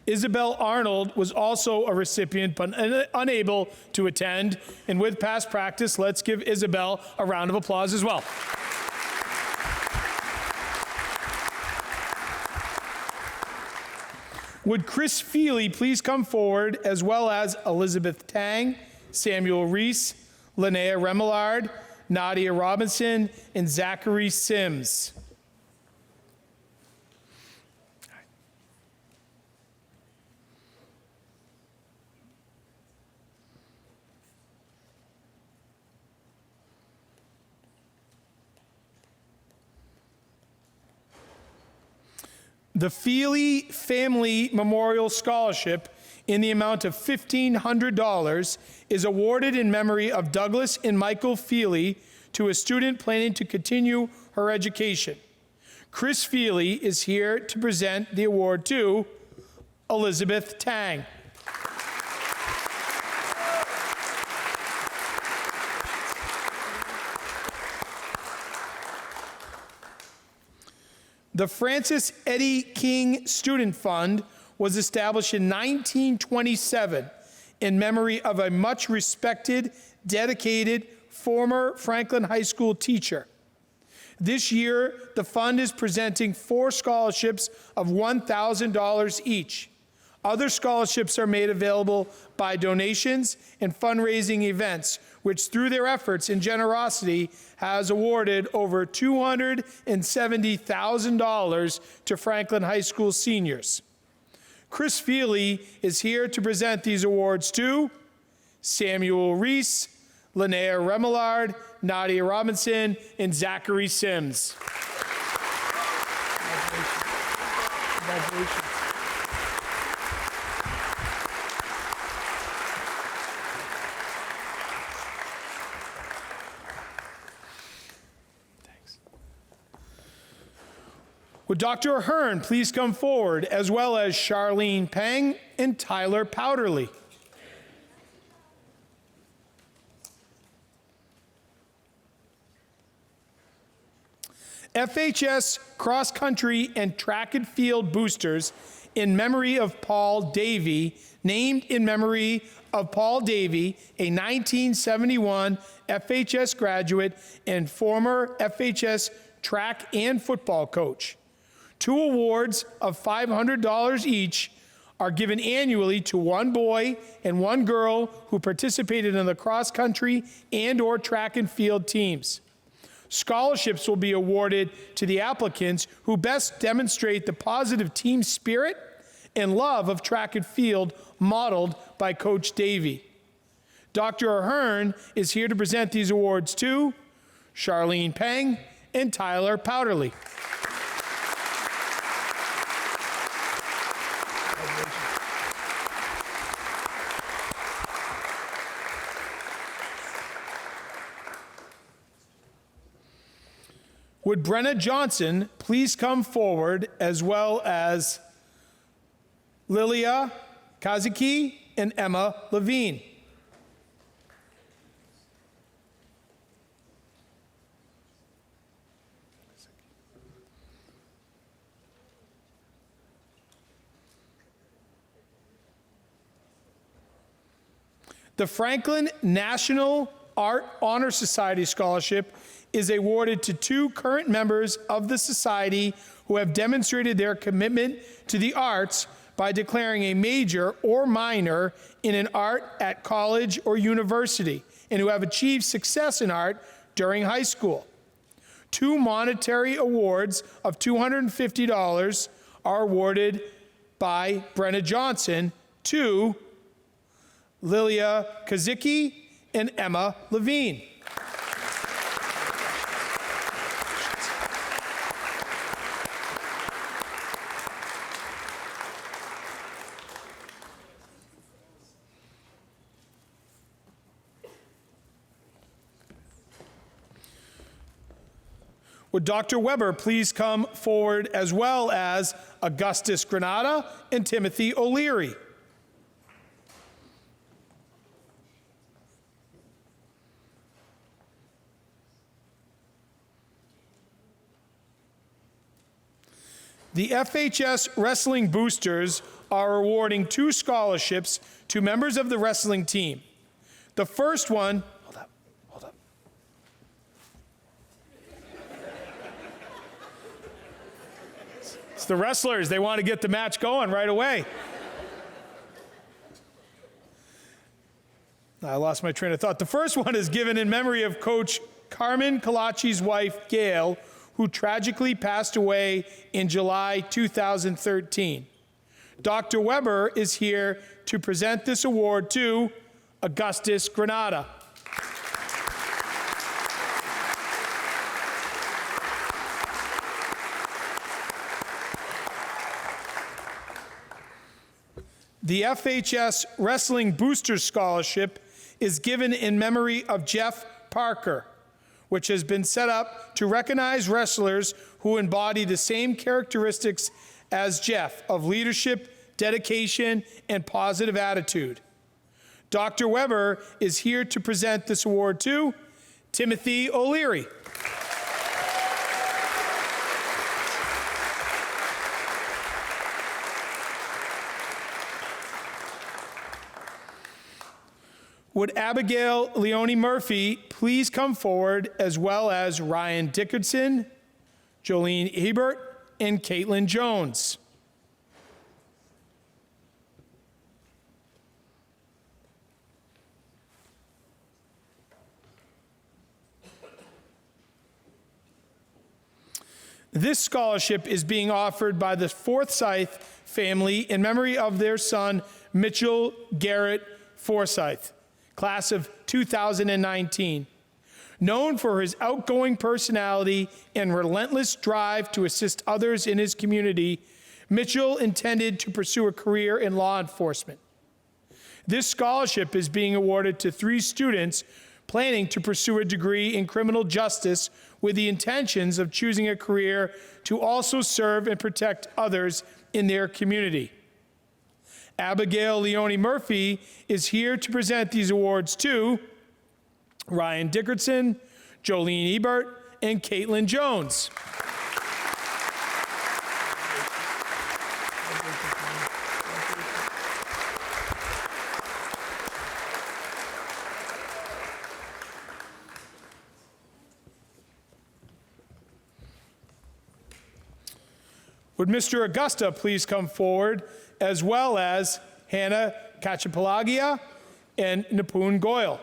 Isabel Arnold was also a recipient but unable to attend. And with past practice, let's give Isabel a round of applause as well. Would Chris Feely please come forward, as well as Elizabeth Tang, Samuel Reese, Linnea Remillard, Nadia Robinson, and Zachary Sims. The Feely Family Memorial Scholarship in the amount of $1,500 is awarded in memory of Douglas and Michael Feely to a student planning to continue her education. Chris Feely is here to present the award to Elizabeth Tang. The Francis Eddie King Student Fund was established in 1927 in memory of a much respected, dedicated former Franklin High School teacher. This year, the fund is presenting 4 scholarships of $1,000 each. Other scholarships are made available by donations and fundraising events, which through their efforts and generosity has awarded over $270,000 to Franklin High School seniors. Chris Feely is here to present these awards to Samuel Reese, Linnea Remillard, Nadia Robinson, and Zachary Sims. Congratulations. Would Dr. Ahern please come forward, as well as Charlene Peng and Tyler Powderly. FHS cross country and track and field boosters in memory of Paul Davey, named in memory of Paul Davey, a 1971 FHS graduate and former FHS track and football coach. 2 awards of $500 each are given annually to 1 boy and 1 girl who participated in the cross country and or track and field teams. Scholarships will be awarded to the applicants who best demonstrate the positive team spirit and love of track and field modeled by Coach Davey. Dr. Ahern is here to present these awards to Charlene Peng and Tyler Powderly. Would Brenna Johnson please come forward, as well as Lilia Kazuki and Emma Levine. The Franklin National Art Honor Society Scholarship is awarded to 2 current members of the society who have demonstrated their commitment to the arts by declaring a major or minor in an art at college or university, and who have achieved success in art during high school. 2 monetary awards of $250 are awarded by Brenna Johnson to Lilia Kazicki and Emma Levine. Would Dr. Weber please come forward, as well as Augustus Granata and Timothy O'Leary? The FHS Wrestling Boosters are awarding 2 scholarships to members of the wrestling team. The first one, hold up. It's the wrestlers. They want to get the match going right away. I lost my train of thought. The first one is given in memory of Coach Carmen Colachi's wife, Gail, who tragically passed away in July 2013. Dr. Weber is here to present this award to Augustus Granata. The FHS Wrestling Booster Scholarship is given in memory of Jeff Parker, which has been set up to recognize wrestlers who embody the same characteristics as Jeff of leadership, dedication, and positive attitude. Dr. Weber is here to present this award to Timothy O'Leary. Would Abigail Leone Murphy please come forward, as well as Ryan Dickerson, Jolene Hebert, and Caitlin Jones? This scholarship is being offered by the Forsyth family in memory of their son, Mitchell Garrett Forsyth, class of 2019. Known for his outgoing personality and relentless drive to assist others in his community, Mitchell intended to pursue a career in law enforcement. This scholarship is being awarded to 3 students planning to pursue a degree in criminal justice with the intentions of choosing a career to also serve and protect others in their community. Abigail Leone Murphy is here to present these awards to Ryan Dickerson, Jolene Ebert, and Caitlin Jones. Would Mr. Augusta please come forward, as well as Hannah Kachapalagia and Nipun Goyal.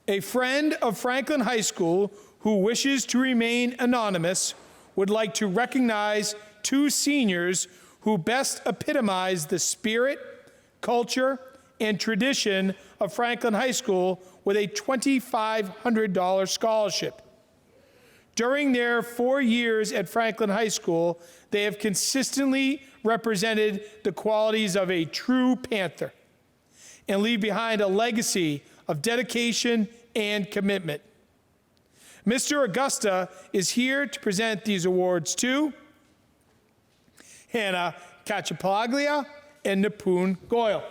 A friend of Franklin High School who wishes to remain anonymous would like to recognize 2 seniors who best epitomize the spirit, culture, and tradition of Franklin High School with a $2,500 scholarship. During their 4 years at Franklin High School, they have consistently represented the qualities of a true Panther and leave behind a legacy of dedication and commitment. Mr. Augusta is here to present these awards to Hannah Kachapaglia and Nipun Goyal.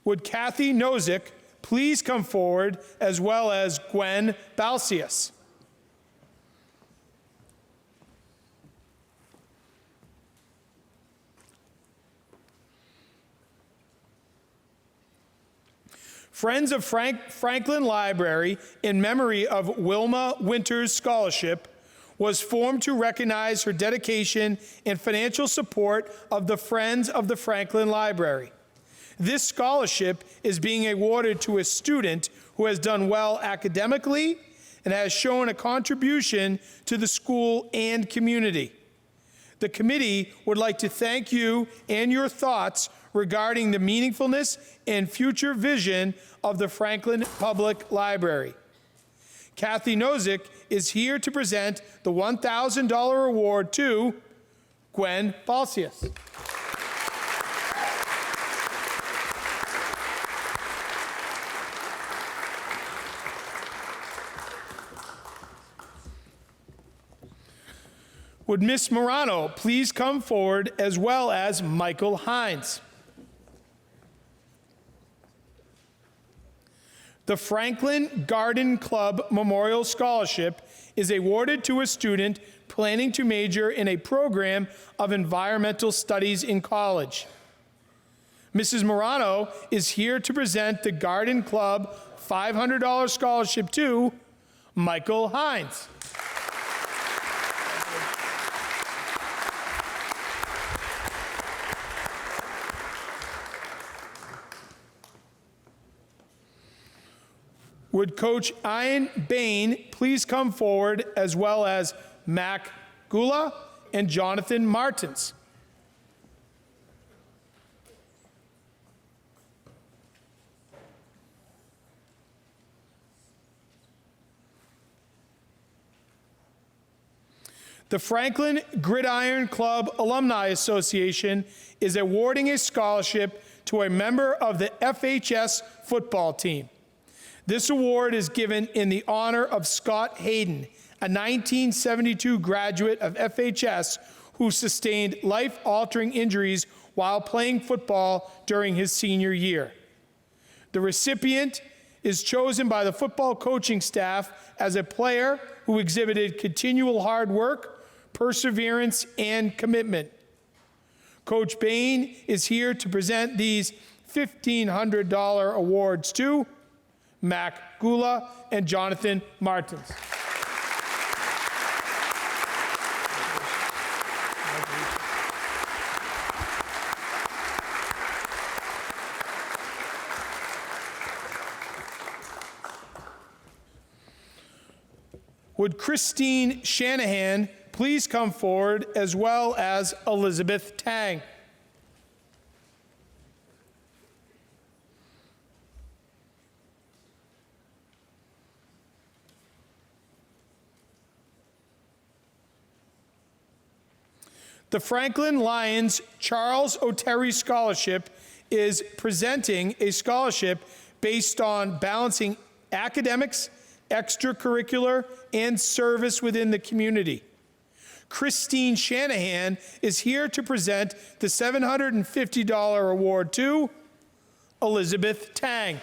Would Kathy Nozick please come forward, as well as Gwen Balsius? Friends of Franklin Library, in memory of Wilma Winter's scholarship, was formed to recognize her dedication and financial support of the Friends of the Franklin Library. This scholarship is being awarded to a student who has done well academically and has shown a contribution to the school and community. the committee would like to thank you and your thoughts regarding the meaningfulness and future vision of the Franklin Public Library. Kathy Nozick is here to present the $1,000 award to Gwen Balsius. Would Ms. Morano please come forward, as well as Michael Hines? The Franklin Garden Club Memorial Scholarship is awarded to a student planning to major in a program of environmental studies in college. Mrs. Morano is here to present the Garden Club $500 scholarship to Michael Hines. Would Coach Ian Bain please come forward, as well as Mac Gula and Jonathan Martins? The Franklin Gridiron Club Alumni Association is awarding a scholarship to a member of the FHS football team. This award is given in the honor of Scott Hayden, a 1972 graduate of FHS who sustained life-altering injuries while playing football during his senior year. The recipient is chosen by the football coaching staff as a player who exhibited continual hard work, perseverance, and commitment. Coach Bain is here to present these $1,500 awards to Mac Gula and Jonathan Martins. Would Christine Shanahan please come forward, as well as Elizabeth Tang? The Franklin Lions Charles O'Terry Scholarship is presenting a scholarship based on balancing academics, extracurricular, and service within the community. Christine Shanahan is here to present the $750 award to Elizabeth Tang.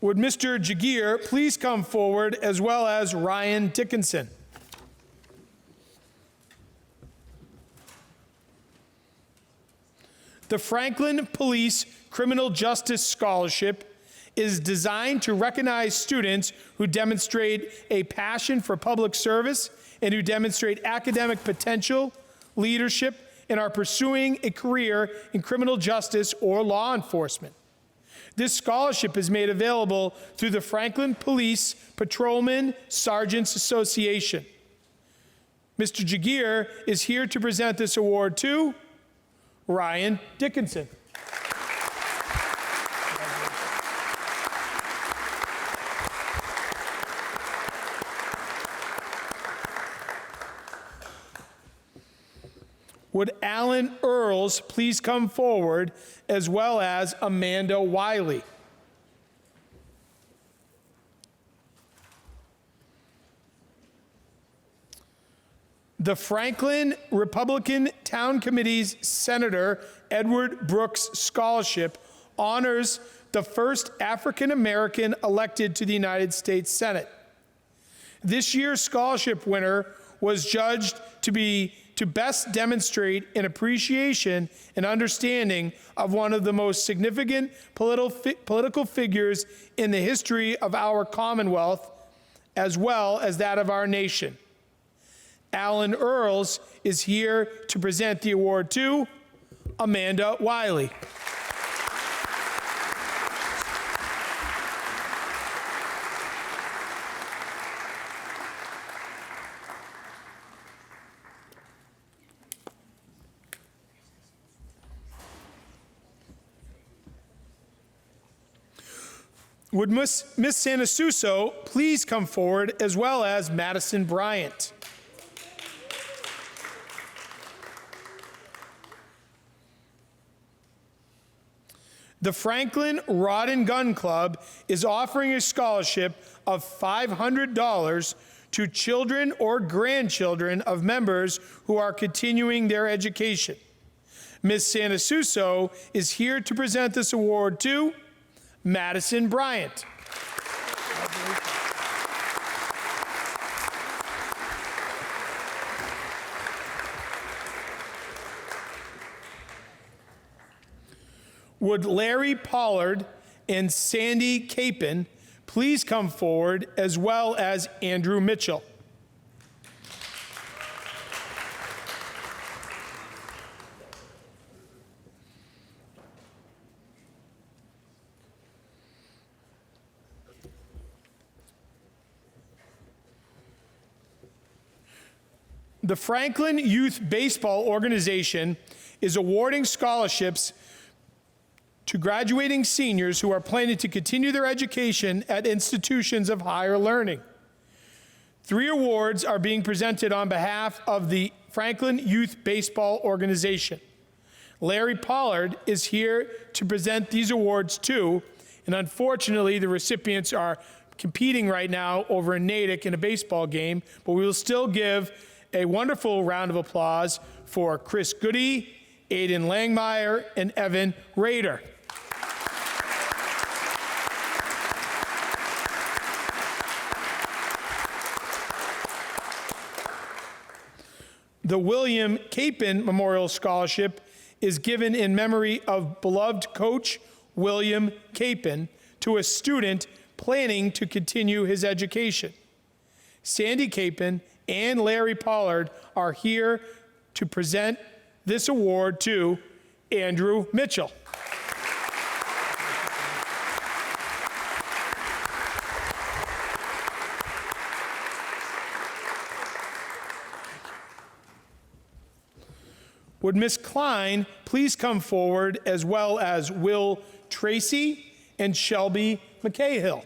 Would Mr. Jagir please come forward, as well as Ryan Dickinson? The Franklin Police Criminal Justice Scholarship is designed to recognize students who demonstrate a passion for public service and who demonstrate academic potential, leadership, and are pursuing a career in criminal justice or law enforcement. This scholarship is made available through the Franklin Police Patrolmen Sergeants Association. Mr. Jagir is here to present this award to Ryan Dickinson. Would Alan Earls please come forward, as well as Amanda Wiley? The Franklin Republican Town Committee's Senator Edward Brooks Scholarship honors the first African American elected to the United States Senate. This year's scholarship winner was judged to best demonstrate an appreciation and understanding of one of the most significant political figures in the history of our Commonwealth, as well as that of our nation. Alan Earls is here to present the award to Amanda Wiley. Would Miss Sanasuso please come forward, as well as Madison Bryant? The Franklin Rod and Gun Club is offering a scholarship of $500 to children or grandchildren of members who are continuing their education. Ms. Sanasuso is here to present this award to Madison Bryant. Would Larry Pollard and Sandy Capon please come forward, as well as Andrew Mitchell? The Franklin Youth Baseball Organization is awarding scholarships to graduating seniors who are planning to continue their education at institutions of higher learning. 3 awards are being presented on behalf of the Franklin Youth Baseball Organization. Larry Pollard is here to present these awards too, and unfortunately the recipients are competing right now over in Natick in a baseball game, but we will still give a wonderful round of applause for Chris Goody, Aiden Langmeyer, and Evan Rader. The William Capon Memorial Scholarship is given in memory of beloved coach William Capon to a student planning to continue his education. Sandy Capon and Larry Pollard are here to present this award to Andrew Mitchell. Would Ms. Klein please come forward, as well as Will Tracy and Shelby McCahill?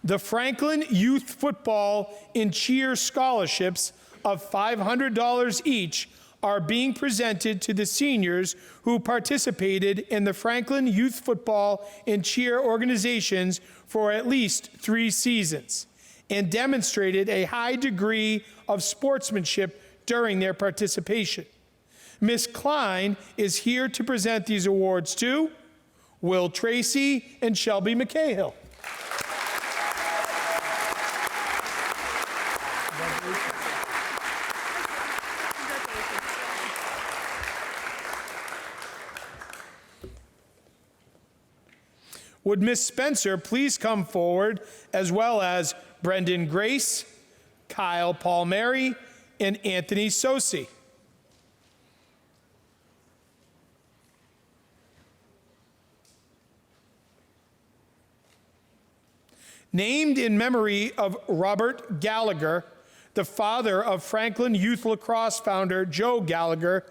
The Franklin Youth Football and Cheer Scholarships of $500 each are being presented to the seniors who participated in the Franklin Youth Football and Cheer organizations for at least 3 seasons and demonstrated a high degree of sportsmanship during their participation. Ms. Klein is here to present these awards to Will Tracy and Shelby McCahill. Would Ms. Spencer please come forward, as well as Brendan Grace, Kyle Palmieri, and Anthony Sosi? Named in memory of Robert Gallagher, the father of Franklin Youth Lacrosse founder Joe Gallagher,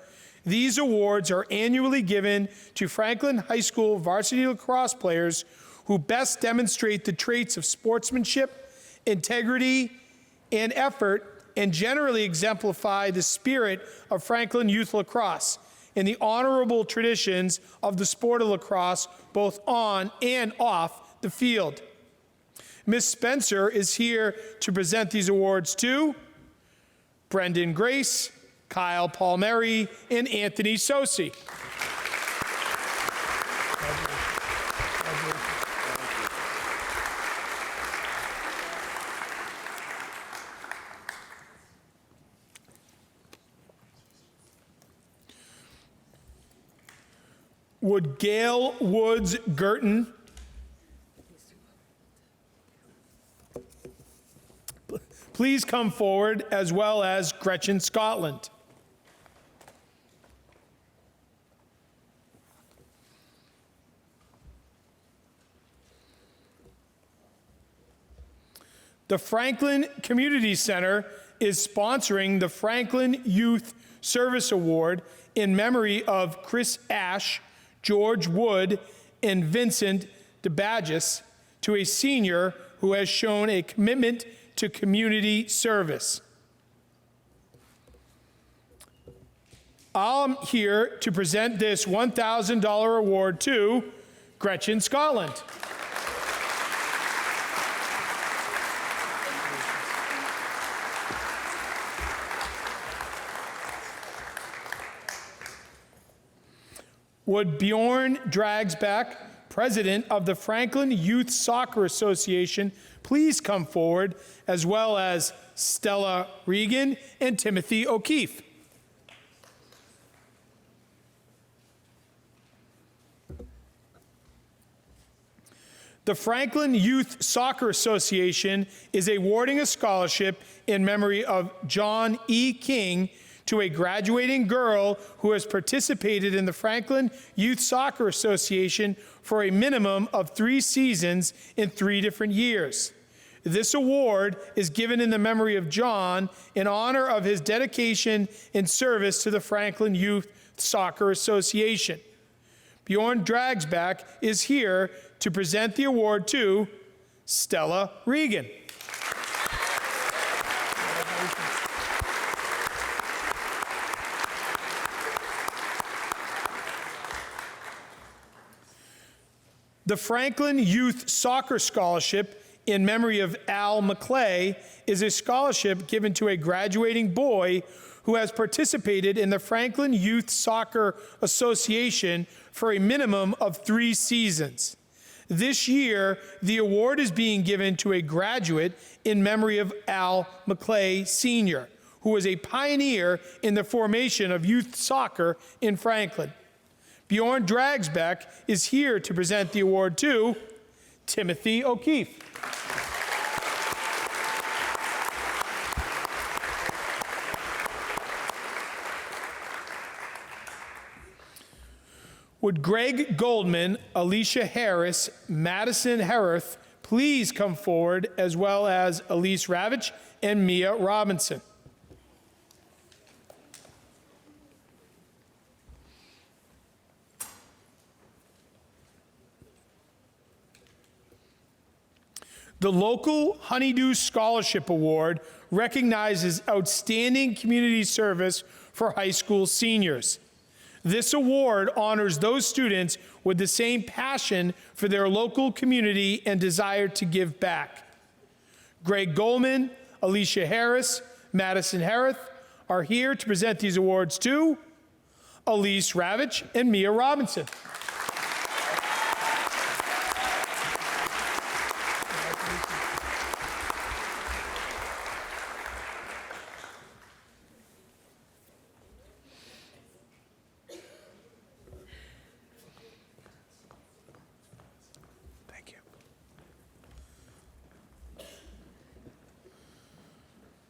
these awards are annually given to Franklin High School varsity lacrosse players who best demonstrate the traits of sportsmanship, integrity, and effort, and generally exemplify the spirit of Franklin Youth Lacrosse and the honorable traditions of the sport of lacrosse, both on and off the field. Ms. Spencer is here to present these awards to Brendan Grace, Kyle Palmieri, and Anthony Sosi. Would Gail Woods Girton please come forward, as well as Gretchen Scotland? The Franklin Community Center is sponsoring the Franklin Youth Service Award in memory of Chris Ash, George Wood, and Vincent DeBagis to a senior who has shown a commitment to community service. I'm here to present this $1,000 award to Gretchen Scotland. Would Bjorn Dragsback, president of the Franklin Youth Soccer Association, please come forward, as well as Stella Regan and Timothy O'Keefe. The Franklin Youth Soccer Association is awarding a scholarship in memory of John E. King to a graduating girl who has participated in the Franklin Youth Soccer Association for a minimum of 3 seasons in 3 different years. This award is given in the memory of John in honor of his dedication and service to the Franklin Youth Soccer Association. Bjorn Dragsback is here to present the award to Stella Regan. The Franklin Youth Soccer Scholarship in memory of Al McClay is a scholarship given to a graduating boy who has participated in the Franklin Youth Soccer Association for a minimum of 3 seasons. This year, the award is being given to a graduate in memory of Al McClay Sr., who was a pioneer in the formation of youth soccer in Franklin. Bjorn Dragsback is here to present the award to Timothy O'Keefe. Would Greg Goldman, Alicia Harris, Madison Hereth please come forward, as well as Elise Ravitch and Mia Robinson. The local Honeydew Scholarship Award recognizes outstanding community service for high school seniors. This award honors those students with the same passion for their local community and desire to give back. Greg Goldman, Alicia Harris, Madison Hereth are here to present these awards to Elise Ravitch and Mia Robinson.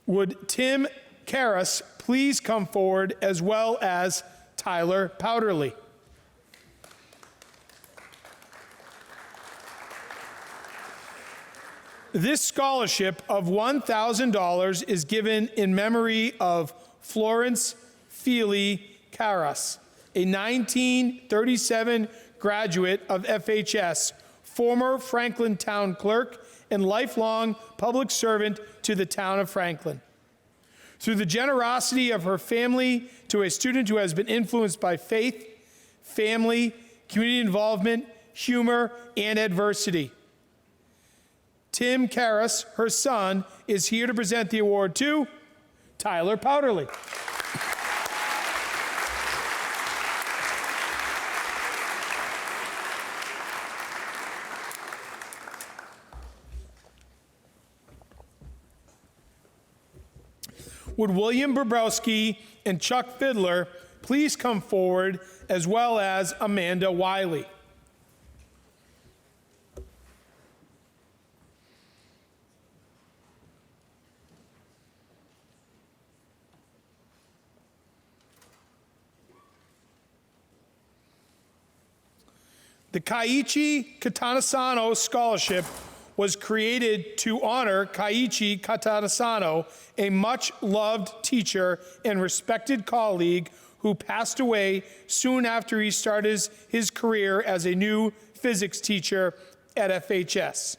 Would Tim Karras please come forward, as well as Tyler Powderly? This scholarship of $1,000 is given in memory of Florence Feely Karras, a 1937 graduate of FHS, former Franklin town clerk, and lifelong public servant to the town of Franklin. Through the generosity of her family to a student who has been influenced by faith, family, community involvement, humor, and adversity. Tim Karras, her son, is here to present the award to Tyler Powderly. Would William Bobrowski and Chuck Fiddler please come forward, as well as Amanda Wiley? The Kaiichi Katanasano Scholarship was created to honor Kaiichi Katarasano, a much-loved teacher and respected colleague who passed away soon after he started his career as a new physics teacher at FHS.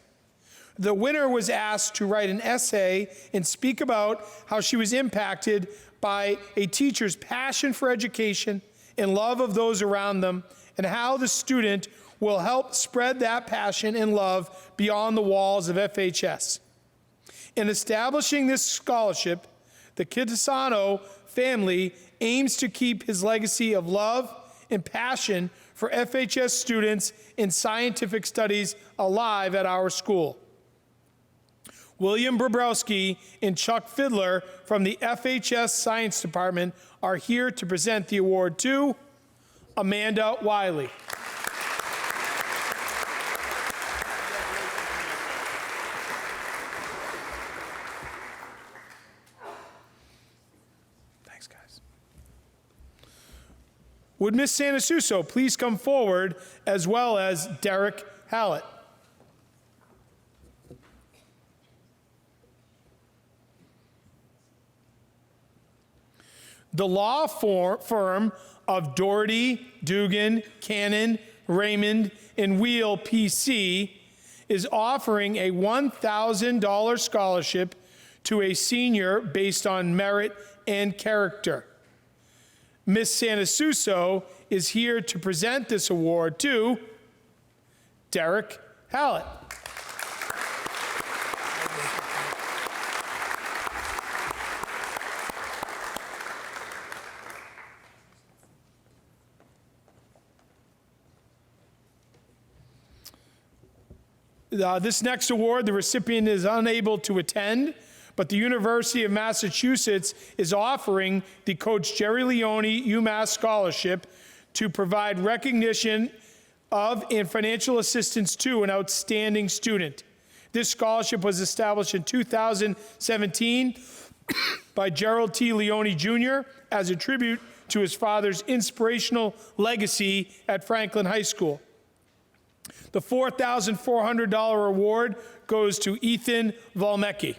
The winner was asked to write an essay and speak about how she was impacted by a teacher's passion for education and love of those around them, and how the student will help spread that passion and love beyond the walls of FHS. In establishing this scholarship, the Kitasano family aims to keep his legacy of love and passion for FHS students in scientific studies alive at our school. William Bobrowski and Chuck Fiddler from the FHS Science Department are here to present the award to Amanda Wiley. Thanks, guys. Would Ms. Sanasuso please come forward, as well as Derek Hallett? The law firm of Doherty, Dugan, Cannon, Raymond, and Wheel PC is offering a $1,000 scholarship to a senior based on merit and character. Ms. Sanasuso is here to present this award to Derek Hallett. This next award, the recipient is unable to attend, but the University of Massachusetts is offering the Coach Jerry Leone UMass Scholarship to provide recognition of and financial assistance to an outstanding student. This scholarship was established in 2017 by Gerald T. Leone Jr. as a tribute to his father's inspirational legacy at Franklin High School. The $4,400 award goes to Ethan Valmecki.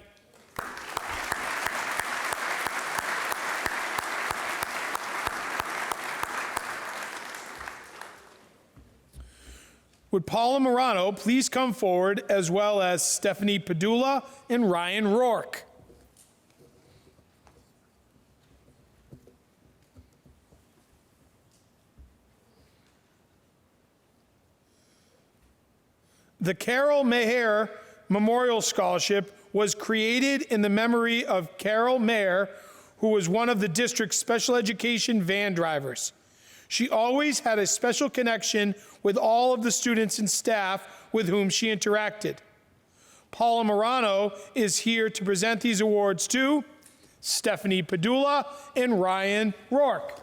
Would Paula Morano please come forward, as well as Stephanie Padula and Ryan Rourke? The Carol Maher Memorial Scholarship was created in the memory of Carol Maher, who was one of the district's special education van drivers. She always had a special connection with all of the students and staff with whom she interacted. Paula Morano is here to present these awards to Stephanie Padula and Ryan Rourke.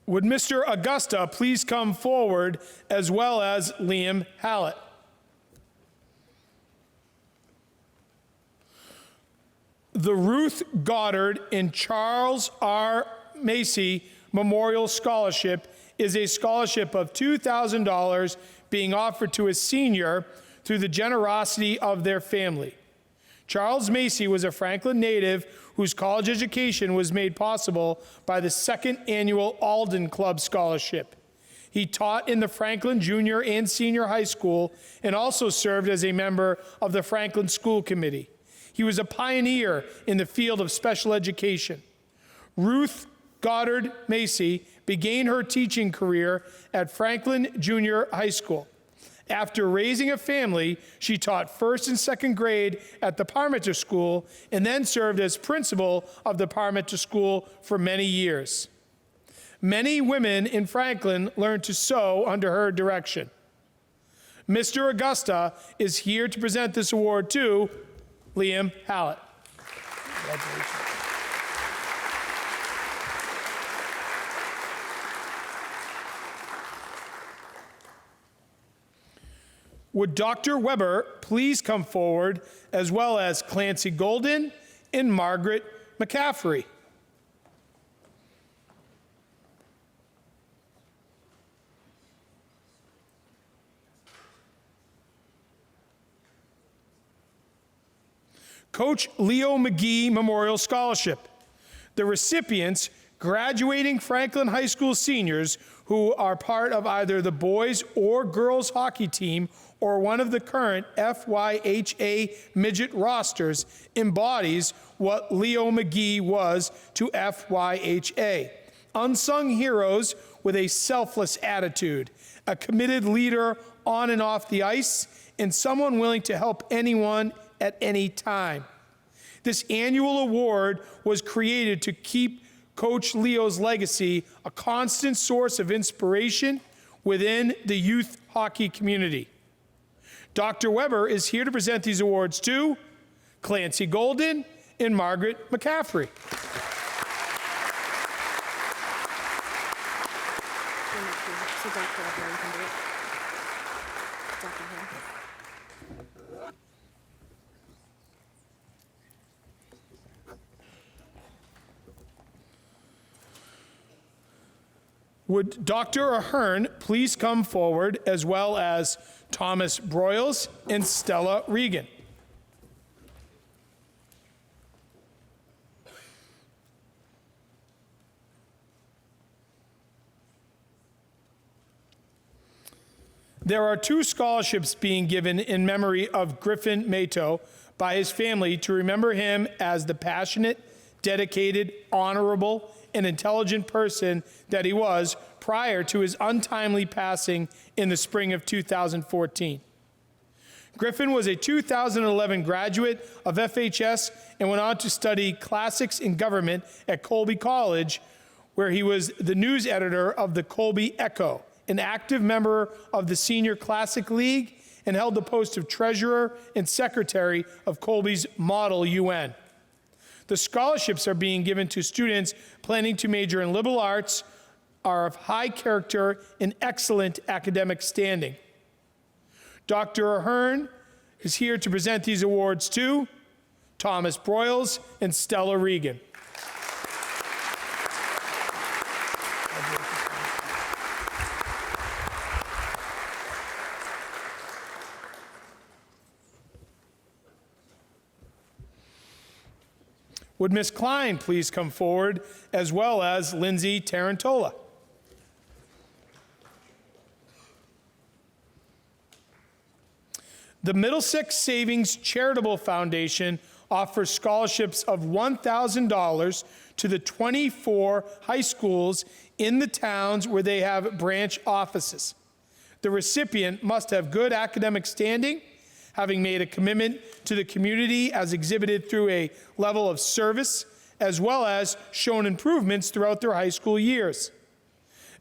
Would Mr. Augusta please come forward, as well as Liam Hallett? The Ruth Goddard and Charles R. Macy Memorial Scholarship is a scholarship of $2,000 being offered to a senior through the generosity of their family. Charles Macy was a Franklin native whose college education was made possible by the second annual Alden Club Scholarship. He taught in the Franklin Junior and Senior High School and also served as a member of the Franklin School Committee. He was a pioneer in the field of special education. Ruth Goddard Macy began her teaching career at Franklin Junior High School. After raising a family, she taught first and second grade at the Parmenter School and then served as principal of the Parmenter School for many years. Many women in Franklin learned to sew under her direction. Mr. Augusta is here to present this award to Liam Hallett. Congratulations. Would Dr. Weber please come forward, as well as Clancy Golden and Margaret McCaffrey? Coach Leo McGee Memorial Scholarship. The recipients, graduating Franklin High School seniors who are part of either the boys or girls hockey team or one of the current FYHA midget rosters, embodies what Leo McGee was to FYHA. Unsung heroes with a selfless attitude, a committed leader on and off the ice, and someone willing to help anyone at any time. This annual award was created to keep Coach Leo's legacy a constant source of inspiration within the youth hockey community. Dr. Weber is here to present these awards to Clancy Golden and Margaret McCaffrey. So Dr. O'Brien can do it. Dr. Hill. Would Dr. Ahern please come forward, as well as Thomas Broyles and Stella Regan? There are 2 scholarships being given in memory of Griffin Mato by his family to remember him as the passionate, dedicated, honorable, and intelligent person that he was prior to his untimely passing in the spring of 2014. Griffin was a 2011 graduate of FHS and went on to study classics in government at Colby College, where he was the news editor of the Colby Echo, an active member of the Senior Classic League, and held the post of treasurer and secretary of Colby's Model UN. The scholarships are being given to students planning to major in liberal arts, are of high character and excellent academic standing. Dr. Ahern is here to present these awards to Thomas Broyles and Stella Regan. Would Ms. Klein please come forward, as well as Lindsay Tarantola? The Middlesex Savings Charitable Foundation offers scholarships of $1,000 to the 24 high schools in the towns where they have branch offices. The recipient must have good academic standing, having made a commitment to the community as exhibited through a level of service, as well as shown improvements throughout their high school years.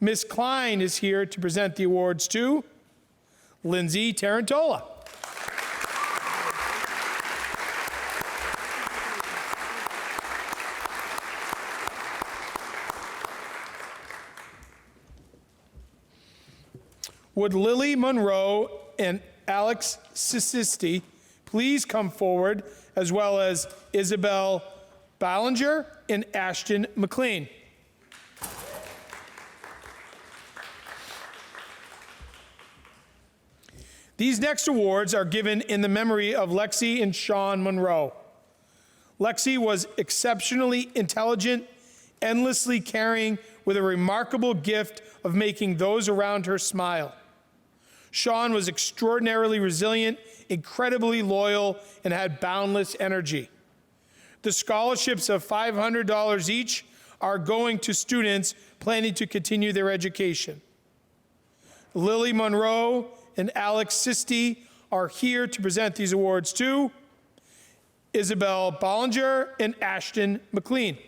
Ms. Klein is here to present the awards to Lindsay Tarantola. Would Lily Monroe and Alex Sisisti please come forward, as well as Isabel Ballinger and Ashton McLean? These next awards are given in the memory of Lexi and Sean Monroe. Lexi was exceptionally intelligent, endlessly caring, with a remarkable gift of making those around her smile. Sean was extraordinarily resilient, incredibly loyal, and had boundless energy. The scholarships of $500 each are going to students planning to continue their education. Lily Monroe and Alex Sisti are here to present these awards to Isabel Bollinger and Ashton McLean.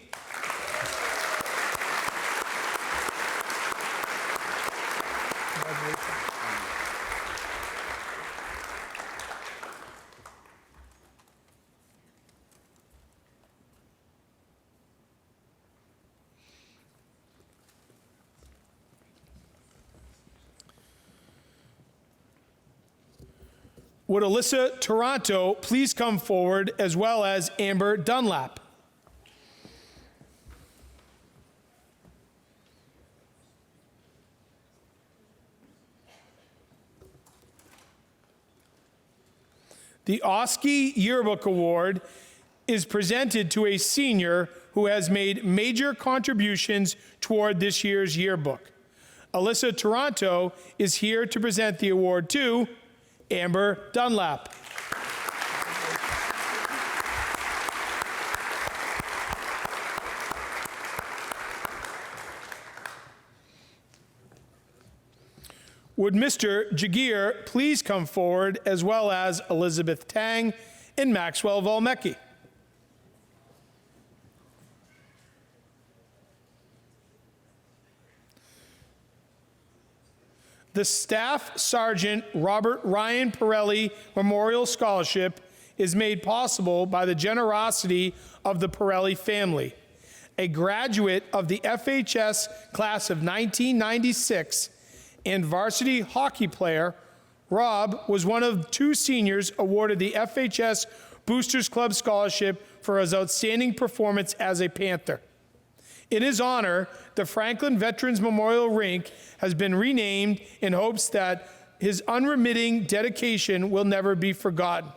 Would Alyssa Toronto please come forward, as well as Amber Dunlap? The Oski Yearbook Award is presented to a senior who has made major contributions toward this year's yearbook. Alyssa Toronto is here to present the award to Amber Dunlap. Would Mr. Jagir please come forward, as well as Elizabeth Tang and Maxwell Valmecki? The Staff Sergeant Robert Ryan Pirelli Memorial Scholarship is made possible by the generosity of the Pirelli family. A graduate of the FHS class of 1996 and varsity hockey player, Rob was one of 2 seniors awarded the FHS Boosters Club Scholarship for his outstanding performance as a Panther. In his honor, the Franklin Veterans Memorial Rink has been renamed in hopes that his unremitting dedication will never be forgotten.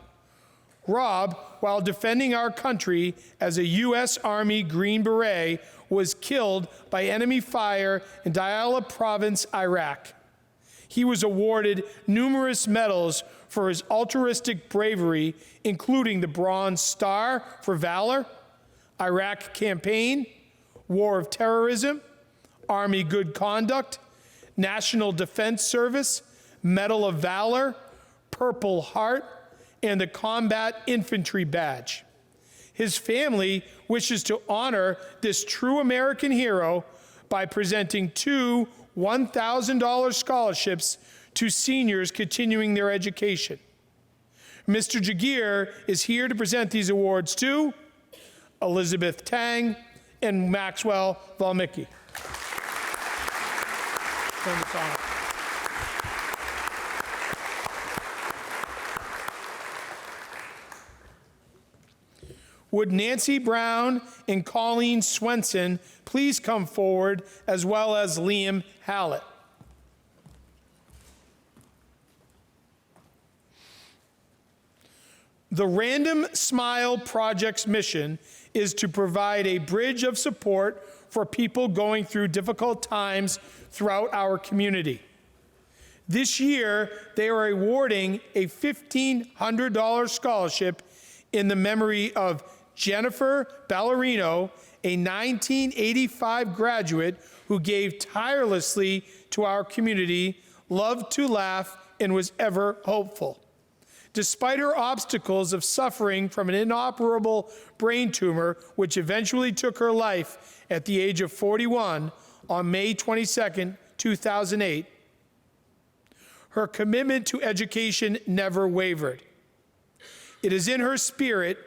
Rob, while defending our country as a U.S. Army Green Beret, was killed by enemy fire in Diyala Province, Iraq. He was awarded numerous medals for his altruistic bravery, including the Bronze Star for Valor, Iraq Campaign, War of Terrorism, Army Good Conduct, National Defense Service, Medal of Valor, Purple Heart, and the Combat Infantry Badge. His family wishes to honor this true American hero by presenting 2 $1,000 scholarships to seniors continuing their education. Mr. Jagir is here to present these awards to Elizabeth Tang and Maxwell Valmecki. Would Nancy Brown and Colleen Swenson please come forward, as well as Liam Hallett? The Random Smile Project's mission is to provide a bridge of support for people going through difficult times throughout our community. This year, they are awarding a $1,500 scholarship in the memory of Jennifer Ballerino, a 1985 graduate who gave tirelessly to our community, loved to laugh, and was ever hopeful. Despite her obstacles of suffering from an inoperable brain tumor, which eventually took her life at the age of 41 on May 22, 2008, her commitment to education never wavered. It is in her spirit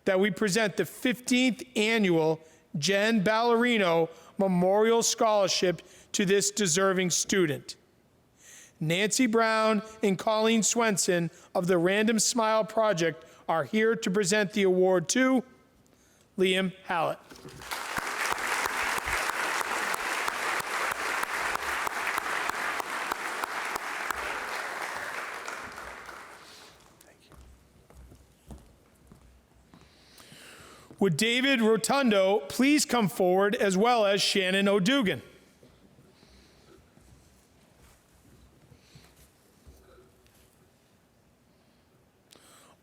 that we present the 15th annual Jen Ballerino Memorial Scholarship to this deserving student. Nancy Brown and Colleen Swenson of the Random Smile Project are here to present the award to Liam Hallett. Would David Rotundo please come forward, as well as Shannon O'Dugan?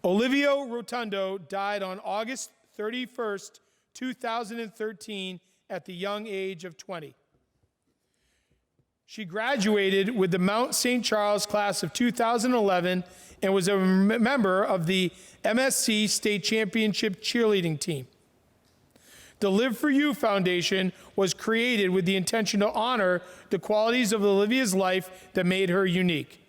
Olivia Rotundo died on August 31st, 2013 at the young age of 20. She graduated with the Mount St. Charles class of 2011 and was a member of the MSC State Championship cheerleading team. The Live For You Foundation was created with the intention to honor the qualities of Olivia's life that made her unique.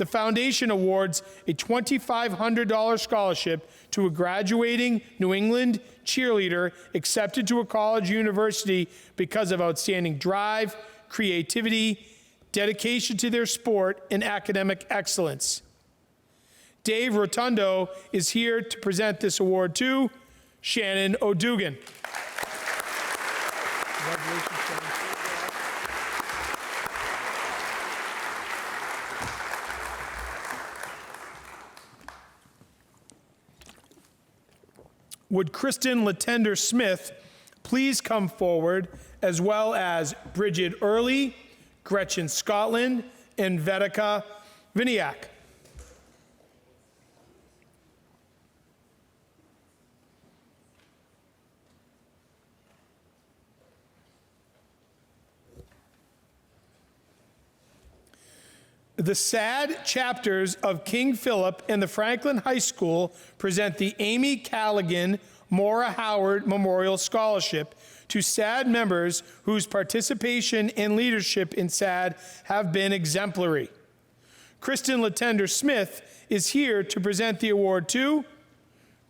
The foundation awards a $2,500 scholarship to a graduating New England cheerleader accepted to a college or university because of outstanding drive, creativity, dedication to their sport, and academic excellence. Dave Rotundo is here to present this award to Shannon O'Dugan. Congratulations, Shannon. Would Kristen Latender Smith please come forward, as well as Bridget Early, Gretchen Scotland, and Vedika Vinayak. The SAD chapters of King Philip and the Franklin High School present the Amy Callaghan Maura Howard Memorial Scholarship to SAD members whose participation and leadership in SAD have been exemplary. Kristen Latender Smith is here to present the award to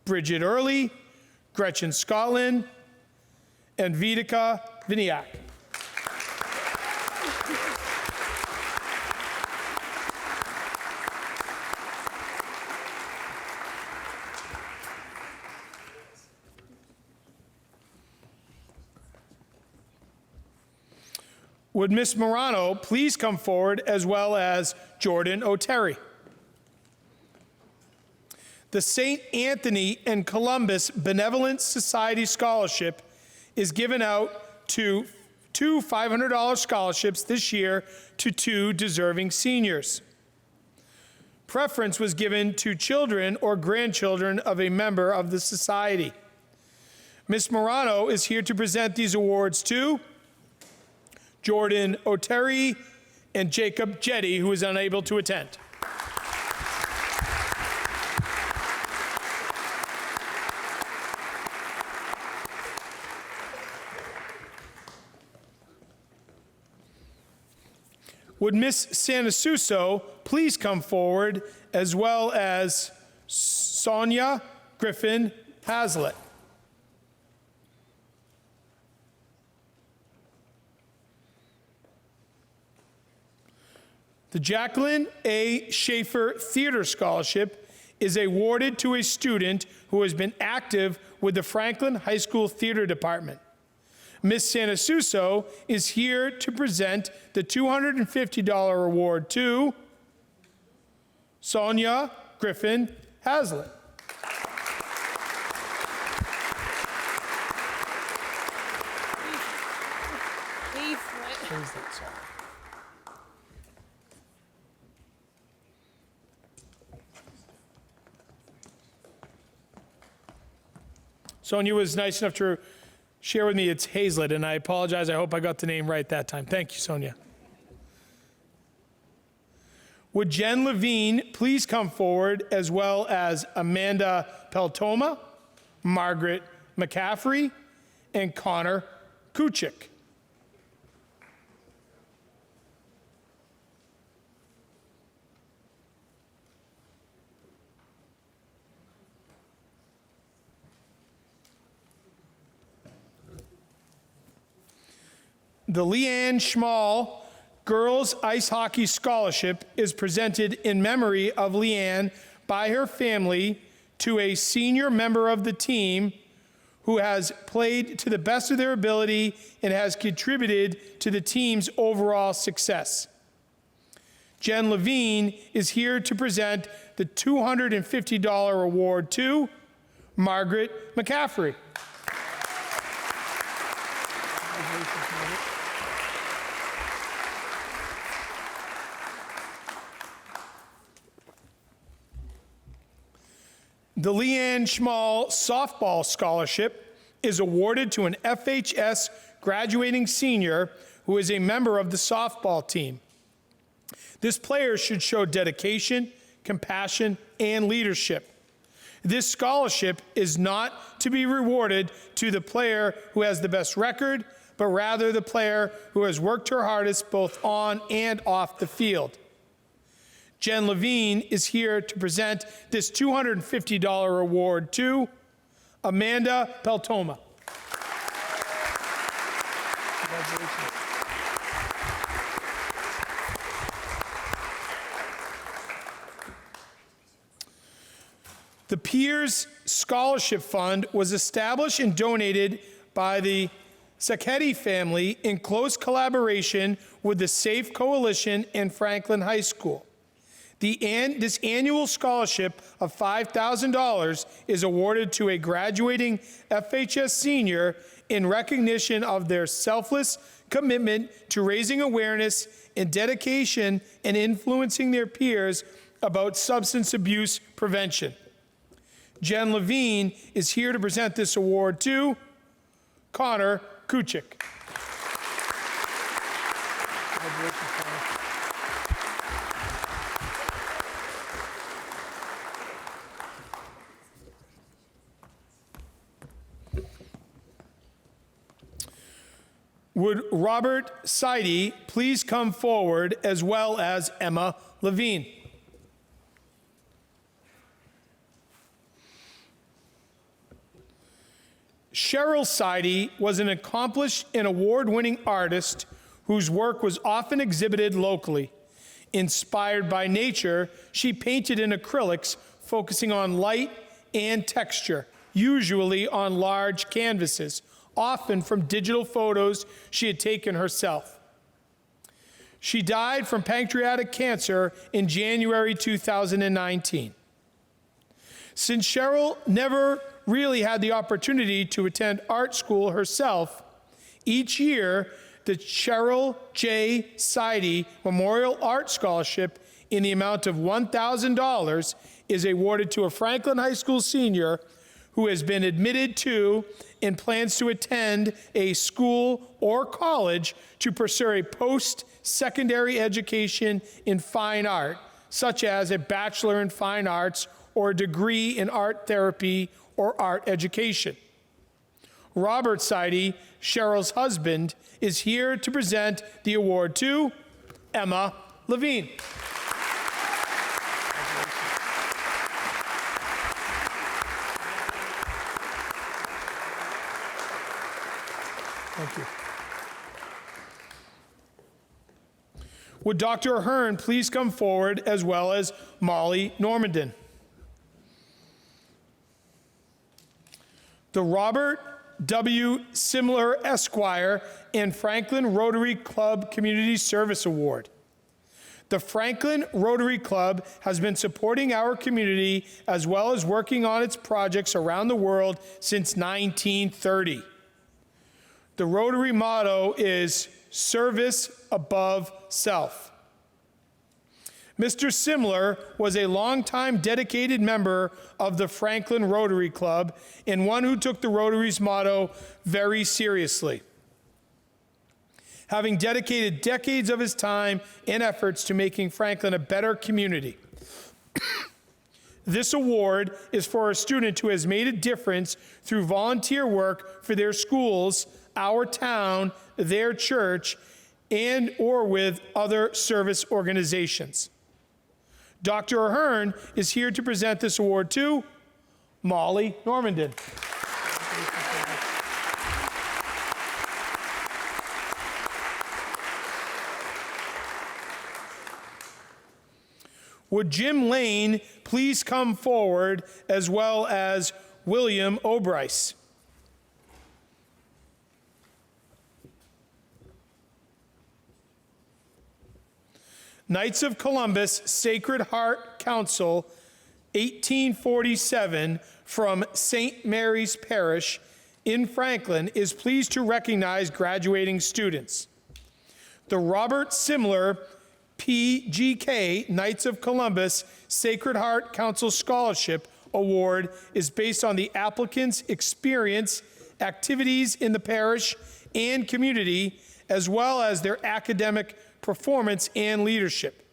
Bridget Early, Gretchen Scotland, and Vedika Vinayak. Would Ms. Morano please come forward, as well as Jordan O'Terry? The St. Anthony and Columbus Benevolent Society Scholarship is given out to two $500 scholarships this year to two deserving seniors. Preference was given to children or grandchildren of a member of the society. Ms. Morano is here to present these awards to Jordan O'Terry and Jacob Jetty, who is unable to attend. Would Ms. Sanasuso please come forward, as well as Sonia Griffin Hazlitt? The Jacqueline A. Schaefer Theater Scholarship is awarded to a student who has been active with the Franklin High School Theater Department. Ms. Sanasuso is here to present the $250 award to Sonia Griffin Hazlitt. Sonia was nice enough to share with me it's Hazlitt, and I apologize. I hope I got the name right that time. Thank you, Sonia. Would Jen Levine please come forward, as well as Amanda Peltoma, Margaret McCaffrey, and Connor Kuchik? The Leanne Schmall Girls Ice Hockey Scholarship is presented in memory of Leanne by her family to a senior member of the team who has played to the best of their ability and has contributed to the team's overall success. Jen Levine is here to present the $250 award to Margaret McCaffrey. The Leanne Schmall Softball Scholarship is awarded to an FHS graduating senior who is a member of the softball team. This player should show dedication, compassion, and leadership. This scholarship is not to be rewarded to the player who has the best record, but rather the player who has worked her hardest both on and off the field. Jen Levine is here to present this $250 award to Amanda Peltoma. Congratulations. The Peers Scholarship Fund was established and donated by the Sacchetti family in close collaboration with the SAFE Coalition and Franklin High School. This annual scholarship of $5,000 is awarded to a graduating FHS senior in recognition of their selfless commitment to raising awareness and dedication and influencing their peers about substance abuse prevention. Jen Levine is here to present this award to Connor Kuchik. Would Robert Seide please come forward, as well as Emma Levine? Cheryl Seide was an accomplished and award-winning artist whose work was often exhibited locally. Inspired by nature, she painted in acrylics, focusing on light and texture, usually on large canvases, often from digital photos she had taken herself. She died from pancreatic cancer in January 2019. Since Cheryl never really had the opportunity to attend art school herself, each year the Cheryl J. Seide Memorial Art Scholarship in the amount of $1,000 is awarded to a Franklin High School senior who has been admitted to and plans to attend a school or college to pursue a post-secondary education in fine art, such as a Bachelor in Fine Arts or a degree in art therapy or art education. Robert Seide, Cheryl's husband, is here to present the award to Emma Levine. Thank you. Would Dr. Ahern please come forward, as well as Molly Normandin? The Robert W. Simler Esquire and Franklin Rotary Club Community Service Award. The Franklin Rotary Club has been supporting our community as well as working on its projects around the world since 1930. The Rotary motto is service above self. Mr. Simler was a longtime dedicated member of the Franklin Rotary Club and one who took the Rotary's motto very seriously, having dedicated decades of his time and efforts to making Franklin a better community. This award is for a student who has made a difference through volunteer work for their schools, our town, their church, and or with other service organizations. Dr. Ahern is here to present this award to Molly Normandin. Would Jim Lane please come forward, as well as William O'Brice? Knights of Columbus Sacred Heart Council, 1847, from St. Mary's Parish in Franklin, is pleased to recognize graduating students. The Robert Simler PGK Knights of Columbus Sacred Heart Council Scholarship Award is based on the applicant's experience, activities in the parish and community, as well as their academic performance and leadership.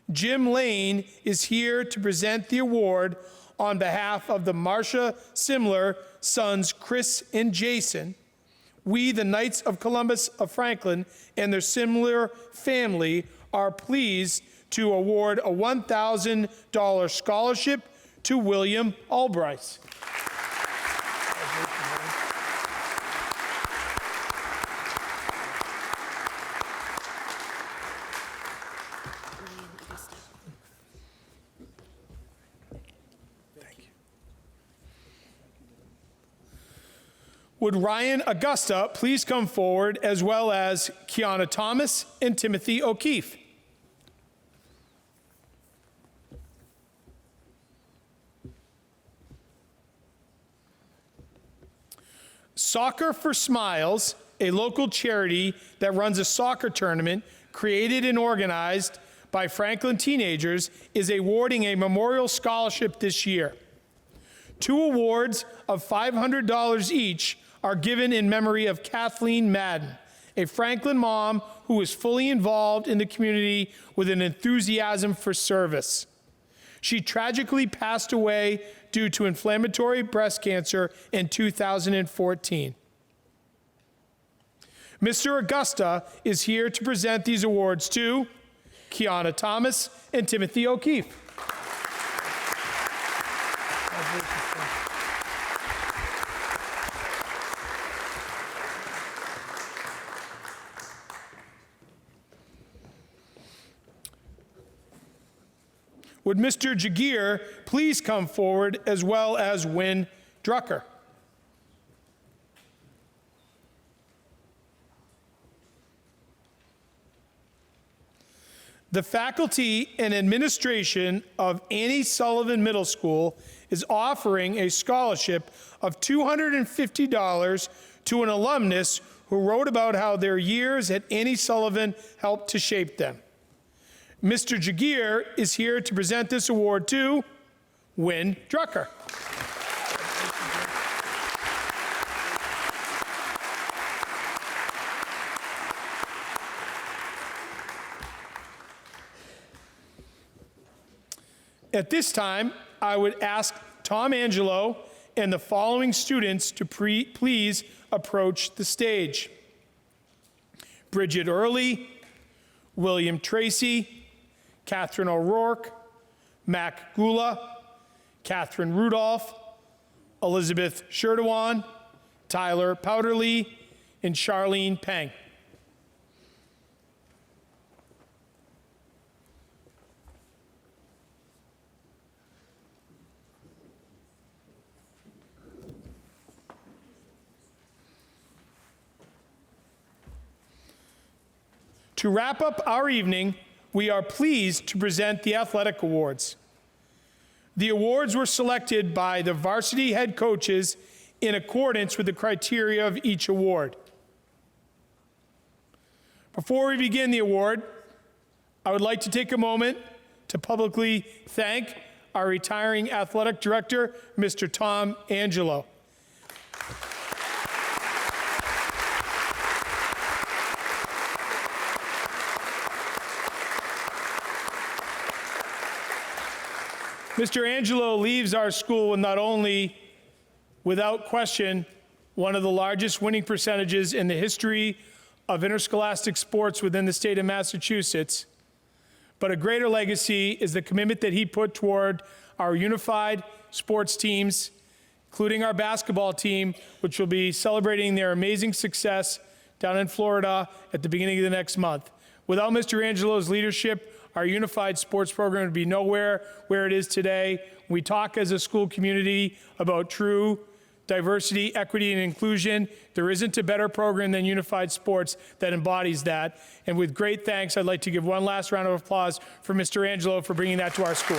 Jim Lane is here to present the award on behalf of the Marcia Simler sons Chris and Jason. We, the Knights of Columbus of Franklin, and their Simler family are pleased to award a $1,000 scholarship to William Albright. Would Ryan Augusta please come forward, as well as Kiana Thomas and Timothy O'Keefe? Soccer for Smiles, a local charity that runs a soccer tournament created and organized by Franklin teenagers, is awarding a memorial scholarship this year. 2 awards of $500 each are given in memory of Kathleen Madden, a Franklin mom who is fully involved in the community with an enthusiasm for service. She tragically passed away due to inflammatory breast cancer in 2014. Mr. Augusta is here to present these awards to Kiana Thomas and Timothy O'Keefe. Would Mr. Jagir please come forward, as well as Wynn Drucker? The faculty and administration of Annie Sullivan Middle School is offering a scholarship of $250 to an alumnus who wrote about how their years at Annie Sullivan helped to shape them. Mr. Jagir is here to present this award to Wynn Drucker. At this time, I would ask Tom Angelo and the following students to please approach the stage: Bridget Early, William Tracy, Catherine O'Rourke, Mac Gula, Catherine Rudolph, Elizabeth Sherdewan, Tyler Powderly, and Charlene Peng. To wrap up our evening, we are pleased to present the athletic awards. The awards were selected by the varsity head coaches in accordance with the criteria of each award. Before we begin the award, I would like to take a moment to publicly thank our retiring athletic director, Mr. Tom Angelo. Mr. Angelo leaves our school with not only, without question, one of the largest winning percentages in the history of interscholastic sports within the state of Massachusetts, but a greater legacy is the commitment that he put toward our unified sports teams, including our basketball team, which will be celebrating their amazing success down in Florida at the beginning of the next month. Without Mr. Angelo's leadership, our unified sports program would be nowhere where it is today. We talk as a school community about true diversity, equity, and inclusion. There isn't a better program than Unified Sports that embodies that. And with great thanks, I'd like to give one last round of applause for Mr. Angelo for bringing that to our school.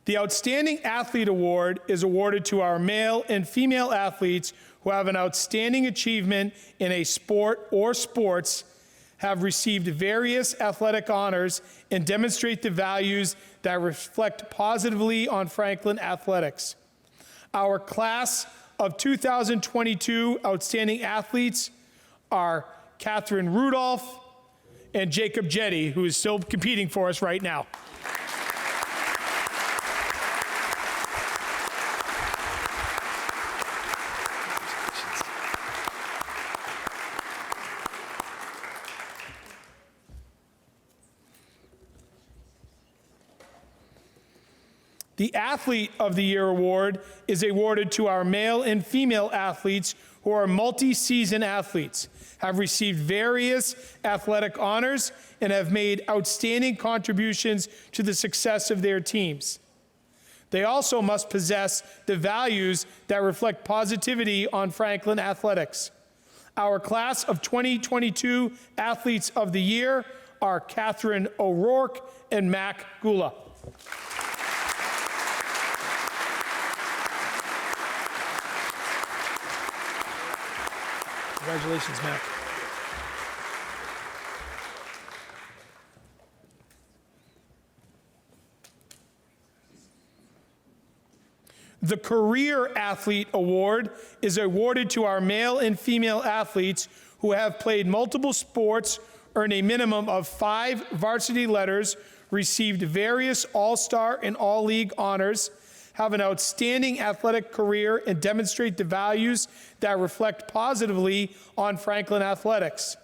The Outstanding Athlete Award is awarded to our male and female athletes who have an outstanding achievement in a sport or sports, have received various athletic honors, and demonstrate the values that reflect positively on Franklin athletics. Our class of 2022 outstanding athletes are Catherine Rudolph and Jacob Jetty, who is still competing for us right now. The Athlete of the Year award is awarded to our male and female athletes who are multi-season athletes, have received various athletic honors, and have made outstanding contributions to the success of their teams. They also must possess the values that reflect positivity on Franklin athletics. Our class of 2022 Athletes of the Year are Catherine O'Rourke and Mac Gula. Congratulations, Mac. The Career Athlete Award is awarded to our male and female athletes who have played multiple sports, earned a minimum of 5 varsity letters, received various all-star and all-league honors, have an outstanding athletic career, and demonstrate the values that reflect positively on Franklin athletics.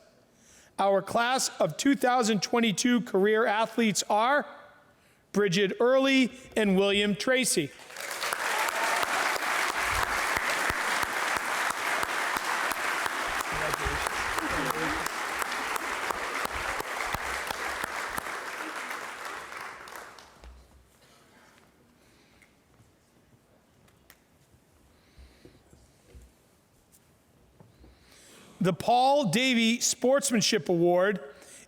Our class of 2022 career athletes are Bridget Early and William Tracy. The Paul Davey Sportsmanship Award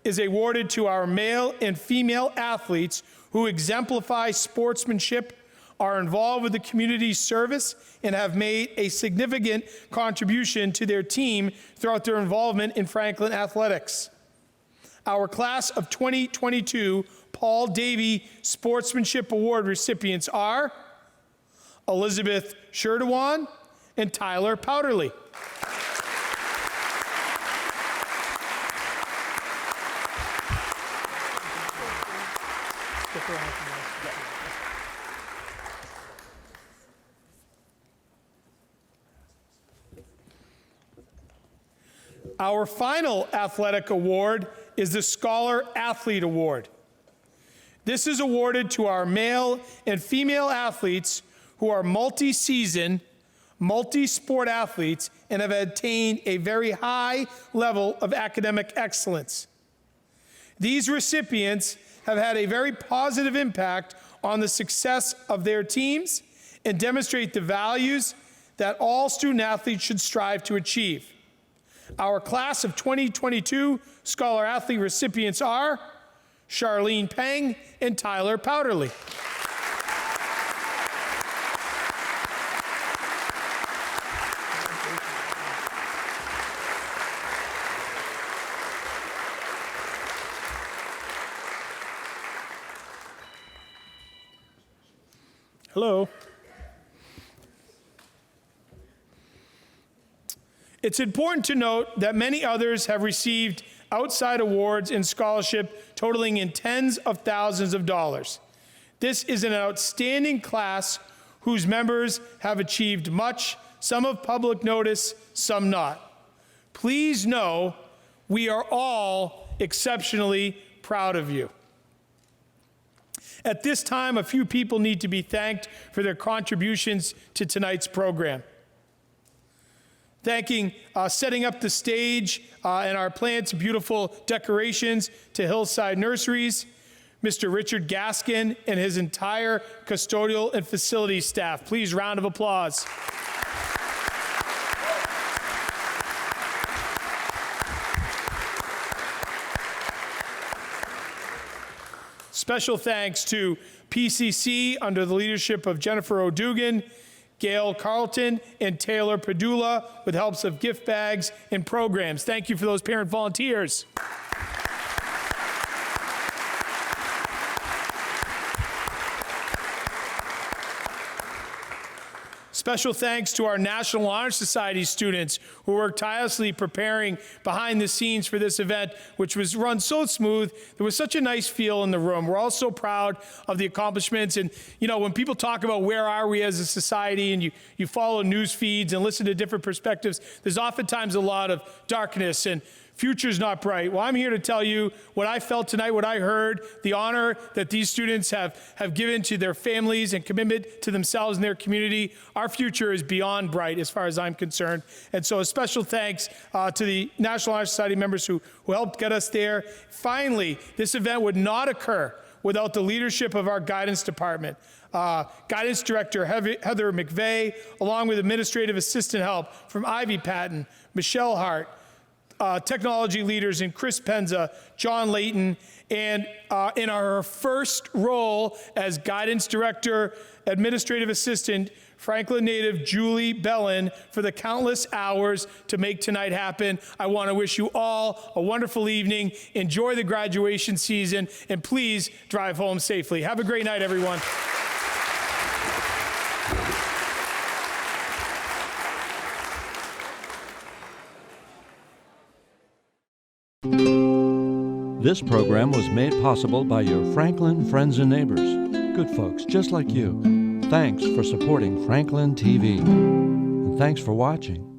is awarded to our male and female athletes who exemplify sportsmanship, are involved with the community service, and have made a significant contribution to their team throughout their involvement in Franklin athletics. Our class of 2022 Paul Davey Sportsmanship Award recipients are Elizabeth Sherdewan and Tyler Powderly. Our final athletic award is the Scholar Athlete Award. This is awarded to our male and female athletes who are multi-season, multi-sport athletes and have attained a very high level of academic excellence. These recipients have had a very positive impact on the success of their teams and demonstrate the values that all student athletes should strive to achieve. Our class of 2022 Scholar Athlete recipients are Charlene Peng and Tyler Powderly. Hello. It's important to note that many others have received outside awards and scholarship totaling in tens of thousands of dollars. This is an outstanding class whose members have achieved much, some of public notice, some not. Please know we are all exceptionally proud of you. At this time, a few people need to be thanked for their contributions to tonight's program. Thanking setting up the stage and our plants, beautiful decorations to Hillside Nurseries, Mr. Richard Gaskin and his entire custodial and facility staff. Please, round of applause. Special thanks to PCC under the leadership of Jennifer O'Dugan, Gail Carlton, and Taylor Padula with helps of gift bags and programs. Thank you for those parent volunteers. Special thanks to our National Honor Society students who worked tirelessly preparing behind the scenes for this event, which was run so smooth. There was such a nice feel in the room. We're all so proud of the accomplishments. And, you know, when people talk about where are we as a society and you follow news feeds and listen to different perspectives, there's oftentimes a lot of darkness and future's not bright. Well, I'm here to tell you what I felt tonight, what I heard, the honor that these students have given to their families and commitment to themselves and their community. Our future is beyond bright as far as I'm concerned. And so a special thanks to the National Honor Society members who helped get us there. Finally, this event would not occur without the leadership of our guidance department. Guidance Director Heather McVeigh, along with administrative assistant help from Ivy Patton, Michelle Hart, technology leaders in Chris Penza, John Layton, and in our first role as Guidance Director, Administrative Assistant, Franklin native Julie Bellin, for the countless hours to make tonight happen. I want to wish you all a wonderful evening. Enjoy the graduation season, and please drive home safely. Have a great night, everyone. This program was made possible by your Franklin friends and neighbors, good folks just like you. Thanks for supporting Franklin TV. And thanks for watching.